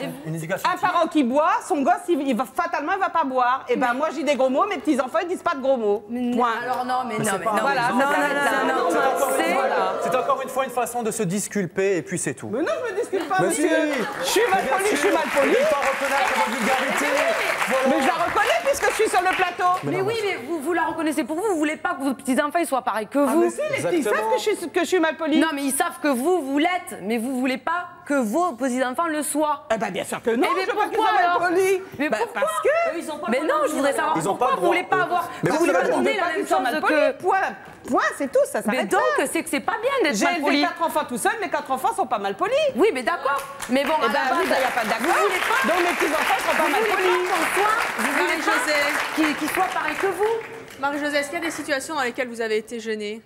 Un parent qui boit, son gosse, il va fatalement, il va pas boire. Et ben moi, je dis des gros mots, mes petits-enfants, ils disent pas de gros mots. Point. Alors non, mais non, mais non. Voilà, c'est encore une fois une façon de se disculper et puis c'est tout. Mais non, je me discute pas, Mais monsieur. si. Je suis mal poli, je suis mal poli. Ne pas reconnaître votre vulgarité. Mais je la reconnais puisque je suis sur le plateau. Mais oui, mais vous la reconnaissez pour vous. Vous voulez pas que vos petits-enfants ils soient pareils que Ah, vous. mais si, les petits, ils savent que je suis mal poli. Non, mais ils savent que vous l'êtes, mais vous voulez pas que vos petits-enfants le soient. Eh ben bien sûr que non, mais je veux pas qu'ils pourquoi soient mal alors polis. Mais Ben, pourquoi parce que... Mais non, je voudrais savoir Ils ont pourquoi pas le vous voulez droit, pas avoir... Mais vous vous voulez avez pas le donner Pas la même qu'ils soient chose mal polis, que... point, c'est tout, ça Mais s'arrête donc, là. c'est que c'est pas bien d'être J'ai mal élevé poli. 4 enfants tout seul, mes 4 enfants sont pas mal polis. Oui, mais d'accord. Mais bon, Eh ben oui, il n'y a pas d'accord. Vous voulez pas... Donc mes petits-enfants sont pas Vous mal voulez polis. pas qu'on soit... Vous voulez Marie-Josée. qu'ils soient pareils que vous. Marie-Josée, est-ce qu'il y a des situations dans lesquelles vous avez été gênée?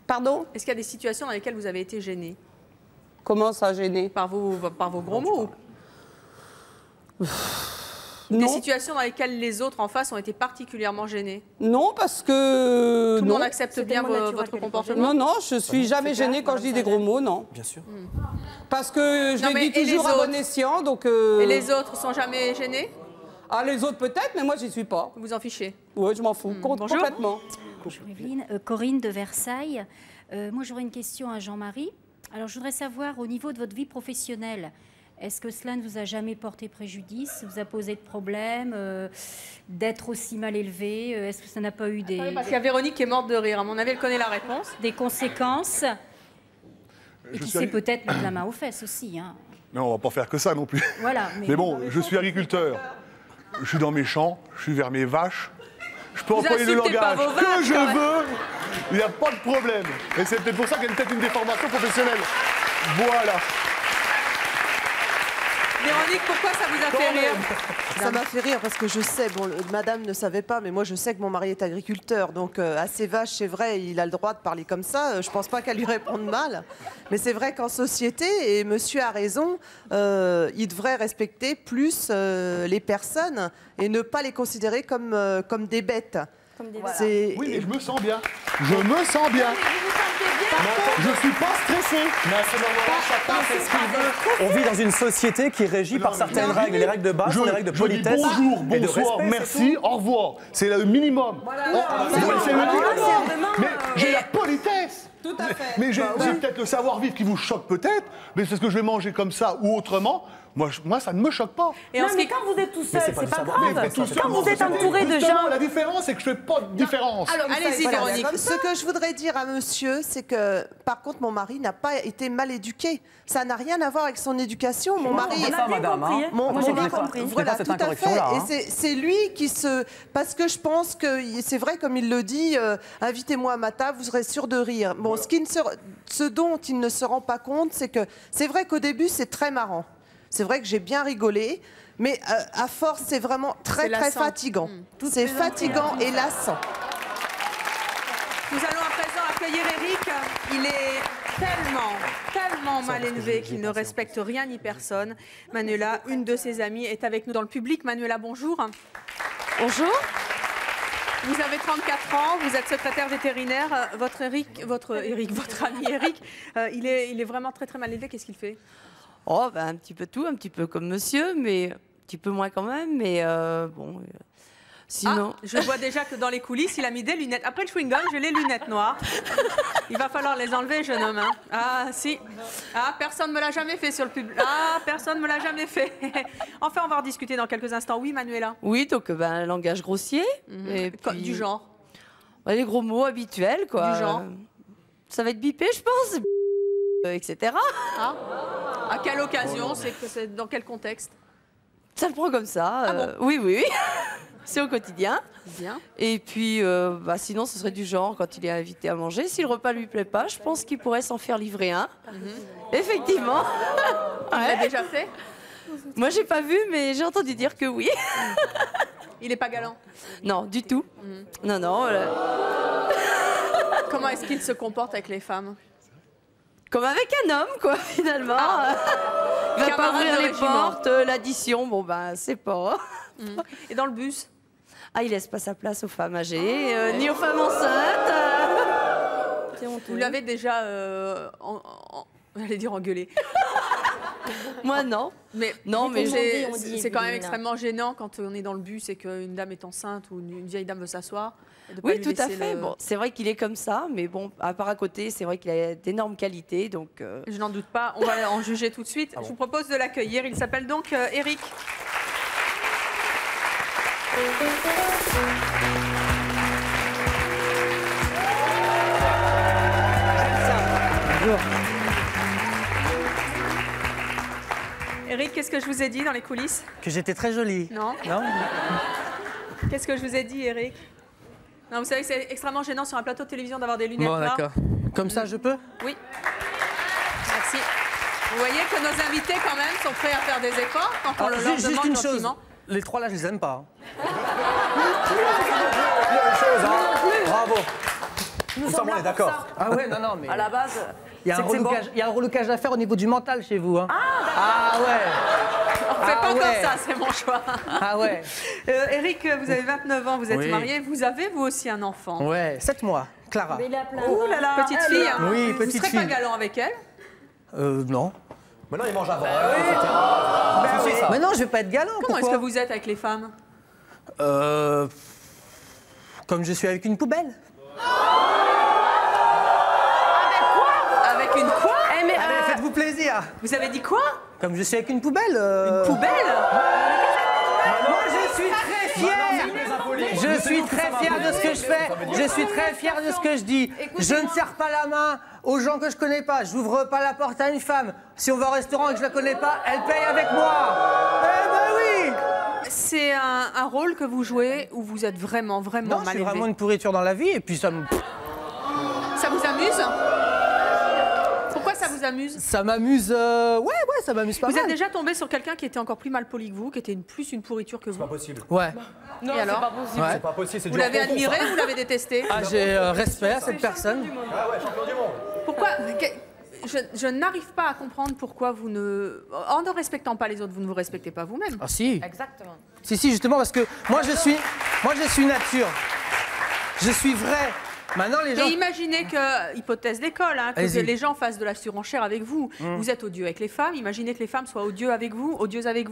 Pardon? Est-ce qu'il y a des situations dans lesquelles vous avez été gênée? Comment ça, gêné? Par vos gros mots? Des Non. situations dans lesquelles les autres en face ont été particulièrement gênés? Non, parce que... Tout le non. monde accepte bien votre comportement? Non, non, je suis jamais gênée quand je dis des gros mots, non. Bien sûr. Parce que je Non, les mais dis et les toujours à autres bon escient, donc... Et les autres sont jamais gênés? Ah, les autres peut-être, mais moi, j'y suis pas. Vous vous en fichez? Oui, je m'en fous, Bonjour. complètement. Bonjour Evelyne, Corinne de Versailles. Moi j'aurais une question à Jean-Marie. Alors je voudrais savoir au niveau de votre vie professionnelle, est-ce que cela ne vous a jamais porté préjudice, vous a posé de problème, d'être aussi mal élevé? Est-ce que ça n'a pas eu des... Parce qu'il y a Véronique qui est morte de rire. À mon avis, elle connaît la réponse. Des conséquences et qui sait peut-être mettre la main aux fesses aussi. Hein. Mais on va pas faire que ça non plus. Voilà, Mais bon, je suis agriculteur. Je suis dans mes champs, je suis vers mes vaches. Je peux employer le insultez pas langage vos vaches, que je quand même. veux. Il n'y a pas de problème. Et c'est peut-être pour ça qu'il y a peut-être une déformation professionnelle. Voilà. Véronique, pourquoi ça vous a fait rire? Ça m'a fait rire parce que je sais, bon, madame ne savait pas, mais moi je sais que mon mari est agriculteur, donc à ses vaches, c'est vrai, il a le droit de parler comme ça. Je pense pas qu'elle lui réponde mal. Mais c'est vrai qu'en société, et monsieur a raison, il devrait respecter plus les personnes et ne pas les considérer comme des bêtes. Voilà. Oui, mais je me sens bien. Je me sens bien. Je suis pas stressé. Mais à ce moment-là, chacun fait ce qu'il veut. On vit dans une société qui est régie par certaines règles. Les règles de base sont les règles de politesse. Je dis bonjour, et de bonsoir, respect, merci, au revoir. C'est le minimum. C'est le minimum. Mais j'ai la politesse. Tout à fait. Mais j'ai peut-être le savoir-vivre qui vous choque peut-être, mais c'est ce que je vais manger comme ça ou autrement. Moi, ça ne me choque pas. Et non, mais quand vous êtes tout seul, c'est pas grave. Tout seul, Quand vous êtes entouré de justement, gens... la différence, c'est que je fais pas de différence. Alors, allez-y, Véronique. Ce que je voudrais dire à monsieur, c'est que, par contre, mon mari n'a pas été mal éduqué. Ça n'a rien à voir avec son éducation. Mon mari... On a ça, madame. Hein. Moi, j'ai pas compris. Voilà, tout à fait. Hein. Et c'est lui qui se... Parce que je pense que c'est vrai, comme il le dit, invitez-moi à ma table, vous serez sûr de rire. Bon, ce dont il ne se rend pas compte, c'est que c'est vrai qu'au début, c'est très marrant. C'est vrai que j'ai bien rigolé, mais à force, c'est vraiment très fatigant. C'est fatigant et lassant. Nous allons à présent accueillir Eric. Il est tellement mal élevé qu'il ne respecte rien ni personne. Manuela, une de ses amies, est avec nous dans le public. Manuela, bonjour. Bonjour. Vous avez 34 ans, vous êtes secrétaire vétérinaire. Votre ami Eric, il est vraiment très mal élevé. Qu'est-ce qu'il fait? Oh, ben, un petit peu tout, un petit peu comme monsieur, mais un petit peu moins quand même. Mais bon, Sinon... Ah, je vois déjà que dans les coulisses, il a mis des lunettes. Après le chewing-gum, j'ai les lunettes noires. Il va falloir les enlever, jeune homme. Hein. Ah, si. Ah, personne ne me l'a jamais fait sur le public. Ah, personne ne me l'a jamais fait. Enfin, on va en discuter dans quelques instants. Oui, Manuela? Oui, donc un langage grossier. Et puis, du genre? Les gros mots habituels, quoi. Du genre? Ça va être bipé, je pense. Etc. Ah. À quelle occasion? C'est dans quel contexte? Ça le prend comme ça. Ah bon? Oui. C'est au quotidien. Bien. Et puis, sinon, ce serait du genre, quand il est invité à manger, si le repas lui plaît pas, je pense qu'il pourrait s'en faire livrer un. Effectivement. Il l'a déjà fait? Moi, j'ai pas vu, mais j'ai entendu dire que oui. Il est pas galant? Non, du tout. Non. Comment est-ce qu'il se comporte avec les femmes? Comme avec un homme, quoi, finalement. Il va pas ouvrir les portes, l'addition, bon, c'est pas... Et dans le bus? Ah, il laisse pas sa place aux femmes âgées, ni aux femmes enceintes. Vous l'avez déjà, j'allais dire engueulé. Moi, non. Mais c'est quand même extrêmement gênant quand on est dans le bus et qu'une dame est enceinte ou une vieille dame veut s'asseoir. Oui, tout à fait. Bon, c'est vrai qu'il est comme ça, mais bon, à part à côté, c'est vrai qu'il a d'énormes qualités, donc... Je n'en doute pas. On va en juger tout de suite. Je vous propose de l'accueillir. Il s'appelle donc Eric. Bonjour. Eric, qu'est-ce que je vous ai dit dans les coulisses? Que j'étais très jolie. Non. Qu'est-ce que je vous ai dit, Eric? Non, vous savez que c'est extrêmement gênant sur un plateau de télévision d'avoir des lunettes noires. Bon, d'accord. Comme ça, je peux? Oui. Merci. Vous voyez que nos invités, quand même, sont prêts à faire des efforts quand on leur demande juste une gentiment. chose. Les trois là, je les aime pas. Bravo. Nous sommes on est d'accord. Ah ouais, non, mais... À la base... Il y a un relocage à faire au niveau du mental chez vous. Hein. Ah ouais. On ne fait pas comme ça, c'est mon choix. Ah ouais. Eric, vous avez 29 ans, vous êtes marié. Vous avez, vous aussi, un enfant? Ouais, 7 mois. Clara. Ouh là là. Petite fille. Oui, petite fille. Vous ne serez pas galant avec elle? Non. Maintenant, il mange avant. Mais non, je vais pas être galant. Comment est-ce que vous êtes avec les femmes? Comme je suis avec une poubelle. Avec une quoi? Allez, faites-vous plaisir. Vous avez dit quoi? Comme je suis avec une poubelle. Une poubelle? Moi, je suis très fier. Je suis très fier de ce que je fais. Je suis très fier de ce que je dis. Je ne serre pas la main aux gens que je connais pas. Je n'ouvre pas la porte à une femme. Si on va au restaurant et que je la connais pas, elle paye avec moi. Eh ben oui. C'est un rôle que vous jouez où vous êtes vraiment mal élevé. C'est vraiment une pourriture dans la vie et puis ça me... Ça vous amuse? Pourquoi ça vous amuse? Ça m'amuse... Ouais, ça m'amuse pas mal. Vous êtes déjà tombé sur quelqu'un qui était encore plus mal poli que vous, qui était plus une pourriture que vous? C'est pas possible. Ouais. Non, et alors? c'est pas possible. Ouais. C'est pas possible, c'est Vous l'avez admiré ou vous l'avez détesté? Ah, j'ai respect à cette personne. Ah ouais, champion du monde. Pourquoi? Je n'arrive pas à comprendre pourquoi vous ne... En ne respectant pas les autres, vous ne vous respectez pas vous-même. Ah si. Exactement. Si, justement, parce que moi je suis nature. Je suis vrai. Maintenant, les gens... Et imaginez que, hypothèse d'école, hein, que les gens fassent de la surenchère avec vous. Vous êtes odieux avec les femmes. Imaginez que les femmes soient odieuses avec vous, odieuses avec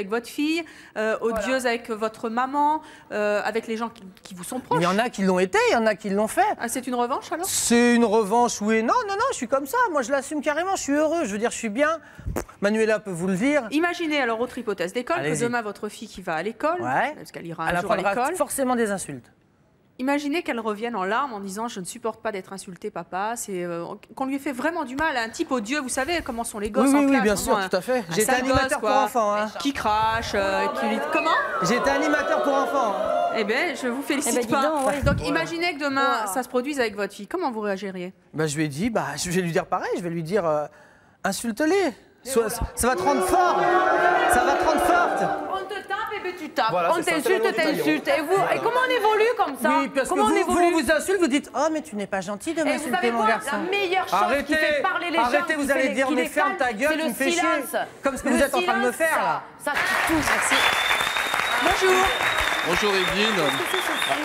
votre fille, odieuses avec votre maman, avec les gens qui vous sont proches. Il y en a qui l'ont été, il y en a qui l'ont fait. Ah, c'est une revanche alors? C'est une revanche, oui. Non, je suis comme ça. Moi, je l'assume carrément. Je suis heureux. Je veux dire, je suis bien. Manuela peut vous le dire. Imaginez alors, autre hypothèse d'école, que demain votre fille qui va à l'école, parce qu'elle ira un jour à l'école, forcément des insultes. Imaginez qu'elle revienne en larmes en disant « Je ne supporte pas d'être insultée, papa ». C'est qu'on lui fait vraiment du mal à un type odieux. Vous savez comment sont les gosses en classe. Oui, bien sûr, tout à fait. J'ai été animateur pour enfants. Hein. Qui crache, qui... Comment? J'ai été animateur pour enfants. Eh bien, je vous félicite pas. Donc, imaginez que demain, ça se produise avec votre fille. Comment vous réagiriez? Je lui ai dit, je vais lui dire pareil. Je vais lui dire insulte-les. Ça va te rendre fort. Ça va te rendre forte. On te tape et puis tu tapes. Voilà, on t'insulte, t'insulte. Et comment on évolue comme ça? Oui, parce comment que vous vous insulte, vous dites « Oh, mais tu n'es pas gentil de m'insulter, mon garçon. » La meilleure chose qui fait parler les gens, arrêtez, vous allez dire « Mais ferme ta gueule, tu me fais chier. » Comme ce que vous êtes en train de me faire, là. Ça touche. Merci. Bonjour. Bonjour Evelyne,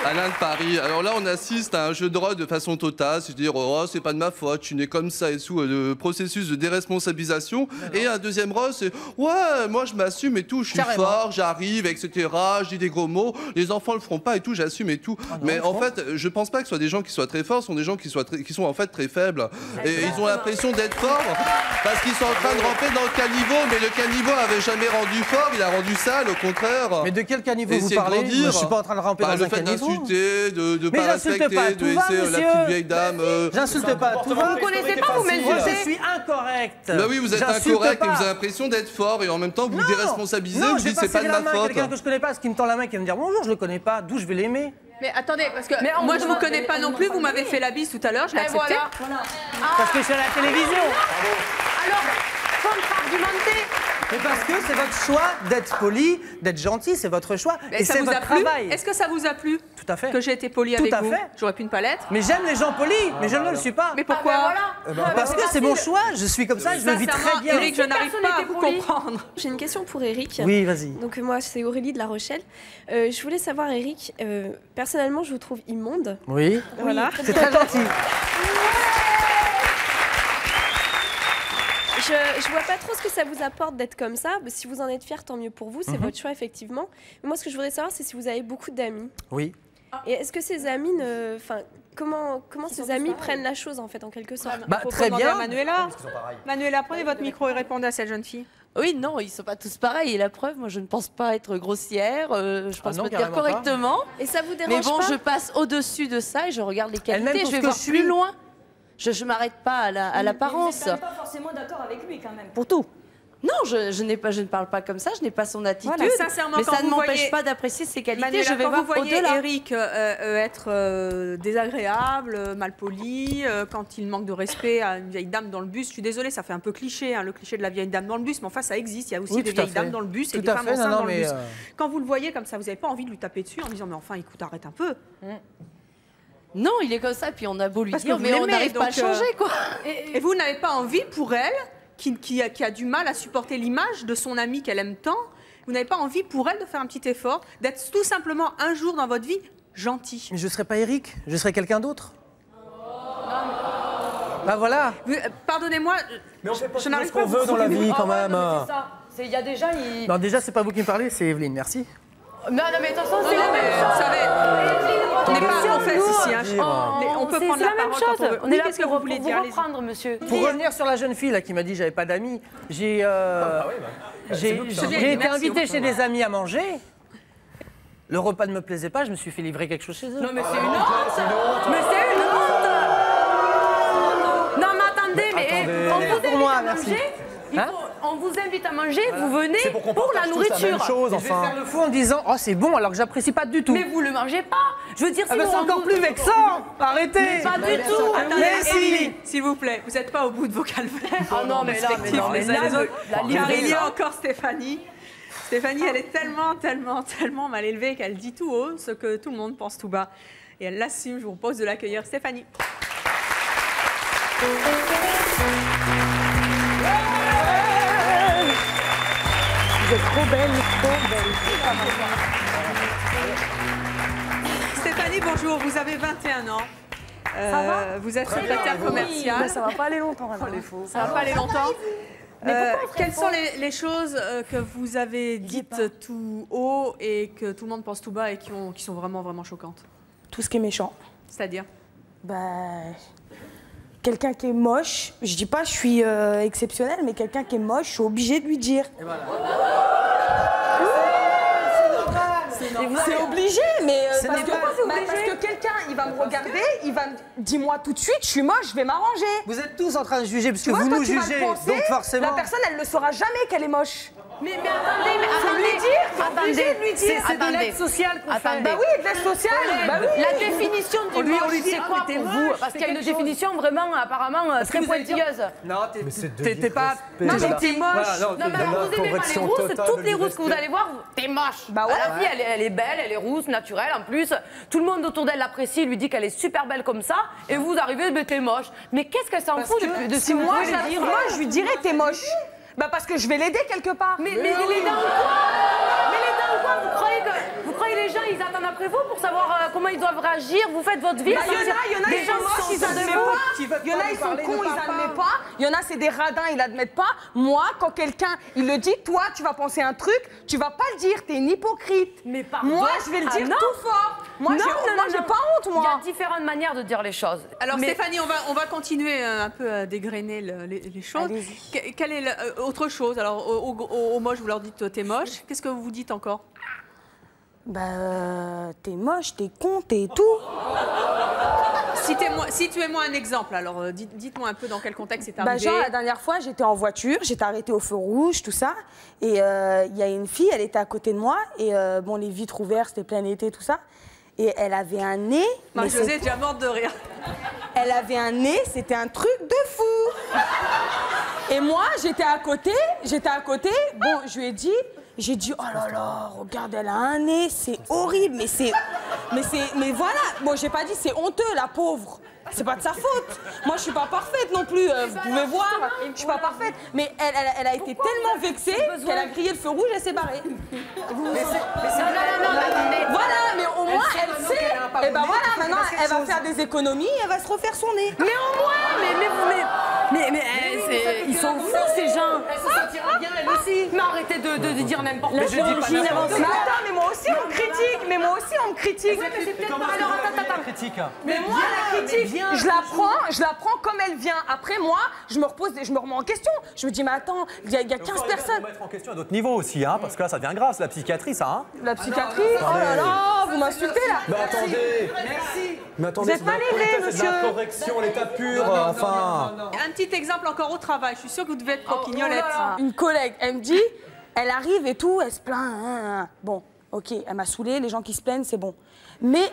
Alain de Paris. Alors là, on assiste à un jeu de rôle de façon totale, c'est-à-dire oh, c'est pas de ma faute, je suis né comme ça et tout, le processus de déresponsabilisation. Et un deuxième rôle, c'est ouais, moi je m'assume et tout, je suis fort, j'arrive, etc. Je dis des gros mots, les enfants le feront pas et tout, j'assume et tout. Mais en fait, je pense pas que ce soit des gens qui soient très forts, ce sont des gens qui sont en fait très faibles. Et ils ont l'impression d'être forts parce qu'ils sont en train de rentrer dans le caniveau, mais le caniveau avait jamais rendu fort, il a rendu sale, au contraire. Mais de quel caniveau vous parlez? Je suis pas en train de ramper dans un caniveau. Le fait d'insulter, de mais pas respecter, de laisser la petite vieille dame... J'insulte pas, tout va. Vous connaissez pas, vous m'insultez. Je suis incorrect. Bah oui, vous êtes incorrect et vous avez l'impression d'être fort et en même temps vous vous déresponsabilisez, vous dites c'est pas de ma faute. Quelqu'un que je connais pas, ce qui me tend la main, qui va me dire bonjour, je le connais pas, d'où je vais l'aimer? Mais attendez, parce que moi je vous connais pas non plus, vous m'avez fait la bise tout à l'heure, je l'ai accepté. Voilà. Parce que c'est à la télévision. Alors, contre-argumenter. Mais parce que c'est votre choix d'être poli, d'être gentil, c'est votre choix. Mais et ça c'est vous votre a plu? travail. Est-ce que ça vous a plu? Tout à fait. Que j'ai été poli avec vous? J'aurais pu ne pas l'être. Mais j'aime les gens polis, mais je ne le suis pas. Mais pourquoi? Parce que c'est mon choix, je suis comme ça, je le vis très bien. Eric, je n'arrive pas à vous comprendre. J'ai une question pour Eric. Oui, vas-y. Donc moi, c'est Aurélie de La Rochelle. Je voulais savoir, Eric, personnellement, je vous trouve immonde. Oui. Voilà. C'est très gentil. Je vois pas trop ce que ça vous apporte d'être comme ça. Si vous en êtes fier, tant mieux pour vous. C'est votre choix, effectivement. Mais moi, ce que je voudrais savoir, c'est si vous avez beaucoup d'amis. Oui. Et est-ce que ces amis ne... Enfin, comment ces amis prennent la chose, en fait, en quelque sorte? Très bien. Manuela, Manuela, prenez votre micro et répondez à cette jeune fille. Oui, non, ils sont pas tous pareils. Et la preuve, moi, je ne pense pas être grossière. Je pense me dire correctement. Et ça vous dérange Mais bon, pas? je passe au-dessus de ça et je regarde les qualités. Je vais voir suis plus loin. Je ne m'arrête pas à l'apparence. Vous n'êtes pas forcément d'accord avec lui, quand même. Pour tout. Non, je ne parle pas comme ça, je n'ai pas son attitude. Voilà, sincèrement, mais ça ne m'empêche voyez... pas d'apprécier ses qualités. Manuela, je vais voir au-delà. Quand vous voyez Eric être désagréable, malpoli, quand il manque de respect à une vieille dame dans le bus, je suis désolée, ça fait un peu cliché, hein, le cliché de la vieille dame dans le bus, mais enfin ça existe, il y a aussi des vieilles dames dans le bus et des femmes enceintes dans le bus. Quand vous le voyez comme ça, vous n'avez pas envie de lui taper dessus en disant mais enfin écoute, arrête un peu. Non, il est comme ça, puis on a beau lui dire, mais on n'arrive pas à changer, quoi. Et vous n'avez pas envie pour elle, qui a du mal à supporter l'image de son ami qu'elle aime tant, vous n'avez pas envie pour elle de faire un petit effort, d'être tout simplement un jour dans votre vie gentil. Mais je ne serai pas Eric, je serai quelqu'un d'autre. Bah voilà. Pardonnez-moi, je n'arrive pas à vous veut dans la vie quand même. Il y a déjà... Non, déjà, c'est pas vous qui me parlez, c'est Evelyne, merci. Non, mais attention, c'est la même chose. Vous savez, on n'est pas en fait ici. On peut prendre la même parole chose. quand on veut. On est là qu'est-ce que vous voulez dire? reprendre, monsieur. Pour revenir sur la jeune fille là, qui m'a dit que j'avais pas d'amis, j'ai été invité chez des amis à manger. Le repas ne me plaisait pas, je me suis fait livrer quelque chose chez eux. Non, mais c'est une honte. Mais c'est une honte. Non, mais attendez, mais on vous invite à manger. On vous invite à manger, vous venez pour la nourriture. Je vais faire le fou en disant oh c'est bon alors que j'apprécie pas du tout. Mais vous le mangez pas. Je veux dire, c'est encore plus vexant. Arrêtez. Mais pas du tout. Mais si, s'il vous plaît, vous n'êtes pas au bout de vos calvaires. Ah non, mais là, car il y a encore Stéphanie. Stéphanie, elle est tellement mal élevée qu'elle dit tout haut ce que tout le monde pense tout bas. Et elle l'assume. Je vous propose de l'accueillir, Stéphanie. Vous êtes trop belle, trop belle. Stéphanie, bonjour, vous avez 21 ans. Ça va? Vous êtes secrétaire commerciale. Mais ça va pas aller longtemps. Ça va pas aller longtemps. Quelles sont les choses que vous avez dites tout haut et que tout le monde pense tout bas et qui sont vraiment choquantes? Tout ce qui est méchant. C'est-à-dire? Quelqu'un qui est moche, je dis pas je suis exceptionnelle, mais quelqu'un qui est moche, je suis obligée de lui dire. Et voilà. C'est obligé, mais parce que quelqu'un, il va me regarder, il va me dis-moi tout de suite, je suis moche, je vais m'arranger. Vous êtes tous en train de juger parce que vous nous jugez, donc forcément. La personne, elle ne saura jamais qu'elle est moche. Mais attendez, de lui dire. C'est de l'aide sociale qu'on fait. Bah oui, de l'aide sociale. Bah oui. La définition du moche, c'est quoi pour vous? Parce qu'il y a une définition vraiment, apparemment, très pointilleuse. Non, t'es pas... Non, mais t'es moche. Non, mais alors vous aimez pas les rousses, toutes les rousses que vous allez voir, t'es moche. Bah ouais. La fille, elle est belle, elle est rousse, naturelle, en plus. Tout le monde autour d'elle l'apprécie, lui dit qu'elle est super belle comme ça, et vous arrivez, mais t'es moche. Mais qu'est-ce qu'elle s'en fout de ce que vous moi, voulez dire? Moi, je lui dirais t'es moche. Bah parce que je vais l'aider quelque part. Mais les dents quoi? Mais les dents quoi? Vous croyez les gens, ils attendent après vous pour savoir comment ils doivent réagir? Vous faites votre vie. Il y en a, des ils sont moches, ils admettent pas. Il y en a, ils sont cons, ils admettent pas. Il y en a, c'est des radins, ils admettent pas. Moi, quand quelqu'un, il le dit, toi, tu vas penser un truc, tu vas pas le dire, t'es une hypocrite. Mais pardon. Moi, je vais le dire tout fort. Moi, j'ai pas honte, moi. Il y a différentes manières de dire les choses. Alors Stéphanie, on va continuer un peu à dégrainer les choses. Quelle est autre chose? Alors aux moches, vous leur dites t'es moche. Qu'est-ce que vous dites encore? Bah, t'es moche, t'es con, t'es tout. Situez-moi un exemple. Alors dites-moi un peu dans quel contexte c'est arrivé. Bah, genre la dernière fois, j'étais en voiture, j'étais arrêtée au feu rouge, tout ça. Et il y a une fille, elle était à côté de moi. Et bon, les vitres ouvertes, c'était plein été, tout ça. Et elle avait un nez. Marie-Josée est déjà morte de rire. Elle avait un nez, c'était un truc de fou. Et moi, j'étais à côté. Bon, je lui ai dit, oh là là, regarde, elle a un nez, c'est horrible, mais voilà. Bon, j'ai pas dit, c'est honteux, la pauvre. C'est pas de sa faute. Moi, je suis pas parfaite non plus. Vous pouvez voir, je suis pas parfaite. Mais elle a été tellement vexée qu'elle a grillé le feu rouge et s'est barrée. Voilà, mais au moins, elle sait. Et ben voilà, maintenant, elle va faire des économies et elle va se refaire son nez. Mais au moins, ils sont fous, ces gens. Elle se sentira bien, elle aussi. Mais arrêtez de dire n'importe quoi. Mais moi aussi, on me critique. Alors, attends. Mais moi, la critique, je la prends comme elle vient. Après, moi, je me remets en question. Je me dis, mais attends, il y a 15 personnes. Il faut mettre en question à d'autres niveaux aussi, hein, parce que là, ça devient grave, c'est la psychiatrie, ça. Hein. La psychiatrie? Oh là là, vous m'insultez là. Mais attendez. Merci. Mais attendez, vous êtes mal élevé, monsieur. C'est de la correction, l'état pur, enfin. Un petit exemple encore au travail. Je suis sûre que vous devez être croquignolette. Une collègue, elle me dit, elle arrive et tout, elle se plaint. Bon, ok, elle m'a saoulée, les gens qui se plaignent, c'est bon. Mais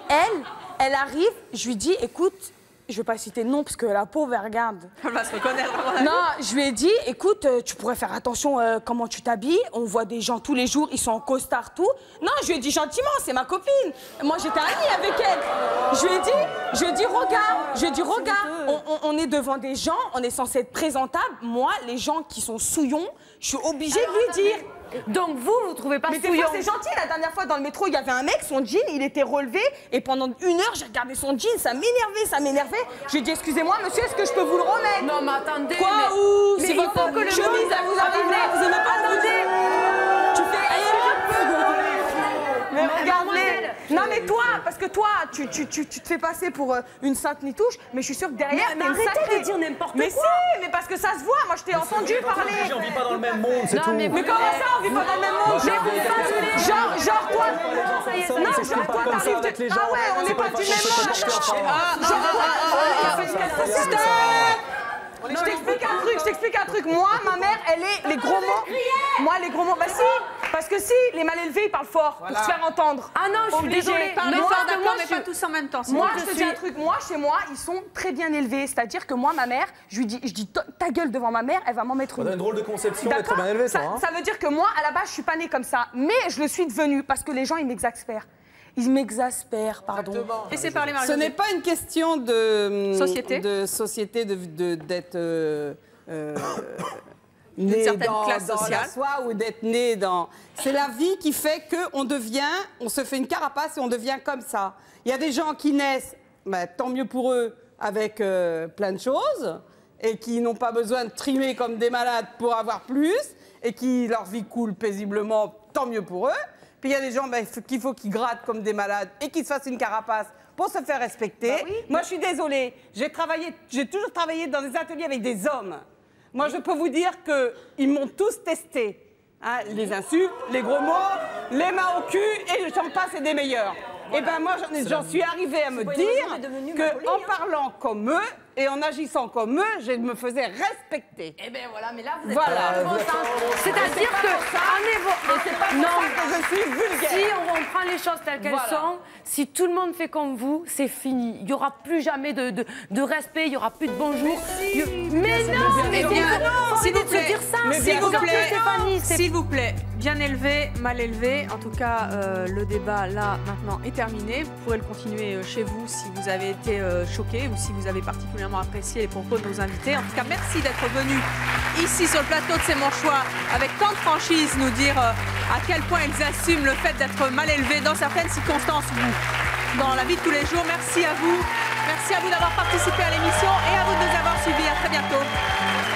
elle arrive, je lui dis, écoute, je vais pas citer de nom parce que la pauvre, elle regarde. Elle va se reconnaître. Non, je lui ai dit, écoute, tu pourrais faire attention comment tu t'habilles. On voit des gens tous les jours, ils sont en costard, tout. Non, je lui ai dit gentiment, c'est ma copine. Moi, j'étais amie avec elle. Je lui ai dit, regarde, on est devant des gens, on est censé être présentable. Moi, les gens qui sont souillons, je suis obligée de lui dire. Donc vous trouvez pas souillon? Mais des fois, c'est gentil. La dernière fois, dans le métro, il y avait un mec, son jean, il était relevé. Et pendant 1 heure, j'ai regardé son jean, ça m'énervait. Je lui ai dit, excusez-moi, monsieur, est-ce que je peux vous le remettre? Non, mais attendez. Quoi? Mais il faut que le chemise, elle vous arrive là, vous aimez pas le Tu fais... Mais regarde-les. Non, mais toi, parce que toi, tu te fais passer pour une sainte nitouche, mais je suis sûre que derrière, mais arrêtez de dire n'importe quoi. Mais si, mais parce que ça se voit. Moi, je t'ai entendu parler. On vit pas dans le même monde, c'est tout. Mais comment ça, on vit pas dans le même monde? Genre toi. Non, genre toi, t'arrives de... Ah ouais, on n'est pas du même monde. Je t'explique un truc. Moi, ma mère, elle est les gros mots. Moi, les gros mots. Bah si. Parce que si, les mal élevés, ils parlent fort pour se faire entendre. Ah non, je suis désolée. Parlez fort, d'accord, mais pas tous en même temps. Moi, je te dis un truc. Moi, chez moi, ils sont très bien élevés. C'est-à-dire que moi, ma mère, je dis ta gueule devant ma mère, elle va m'en mettre une. On a une drôle de conception d'être bien élevé, ça. Ça veut dire que moi, à la base, je suis pas née comme ça. Mais je le suis devenue parce que les gens, ils m'exaspèrent. Ils m'exaspèrent, pardon. Laissez parler Marie-Josée. Ce n'est pas une question de société, d'être né dans la soie ou d'être né dans... C'est la vie qui fait qu'on se fait une carapace et on devient comme ça. Il y a des gens qui naissent, tant mieux pour eux, avec plein de choses et qui n'ont pas besoin de trimer comme des malades pour avoir plus et qui leur vie coule paisiblement, tant mieux pour eux. Puis il y a des gens qu'il faut qu'ils grattent comme des malades et qu'ils se fassent une carapace pour se faire respecter. Bah oui. Moi, je suis désolée. J'ai toujours travaillé dans des ateliers avec des hommes. Moi, je peux vous dire qu'ils m'ont tous testé. Hein, les insultes, les gros mots, les mains au cul et j'en passe et des meilleurs. Et ben moi, j'en suis arrivée à me dire qu'en parlant comme eux et en agissant comme eux, je me faisais respecter. Et ben voilà, mais là vous êtes voilà. C'est-à-dire que c'est pas pour ça que je suis vulgaire. Si on prend les choses telles qu'elles sont, si tout le monde fait comme vous, c'est fini. Il n'y aura plus jamais de respect, il n'y aura plus de bonjour. Mais non, mais s'il vous plaît, dire ça. S'il vous plaît, bien élevé, mal élevé. En tout cas, le débat là maintenant est terminé. Vous pourrez le continuer chez vous si vous avez été choqué ou si vous avez particulièrement apprécié les propos de nos invités. En tout cas, merci d'être venu ici sur le plateau de C'est mon choix avec tant de franchise nous dire à quel point ils assument le fait d'être mal élevés dans certaines circonstances ou dans la vie de tous les jours. Merci à vous. Merci à vous d'avoir participé à l'émission et à vous de nous avoir suivis. À très bientôt.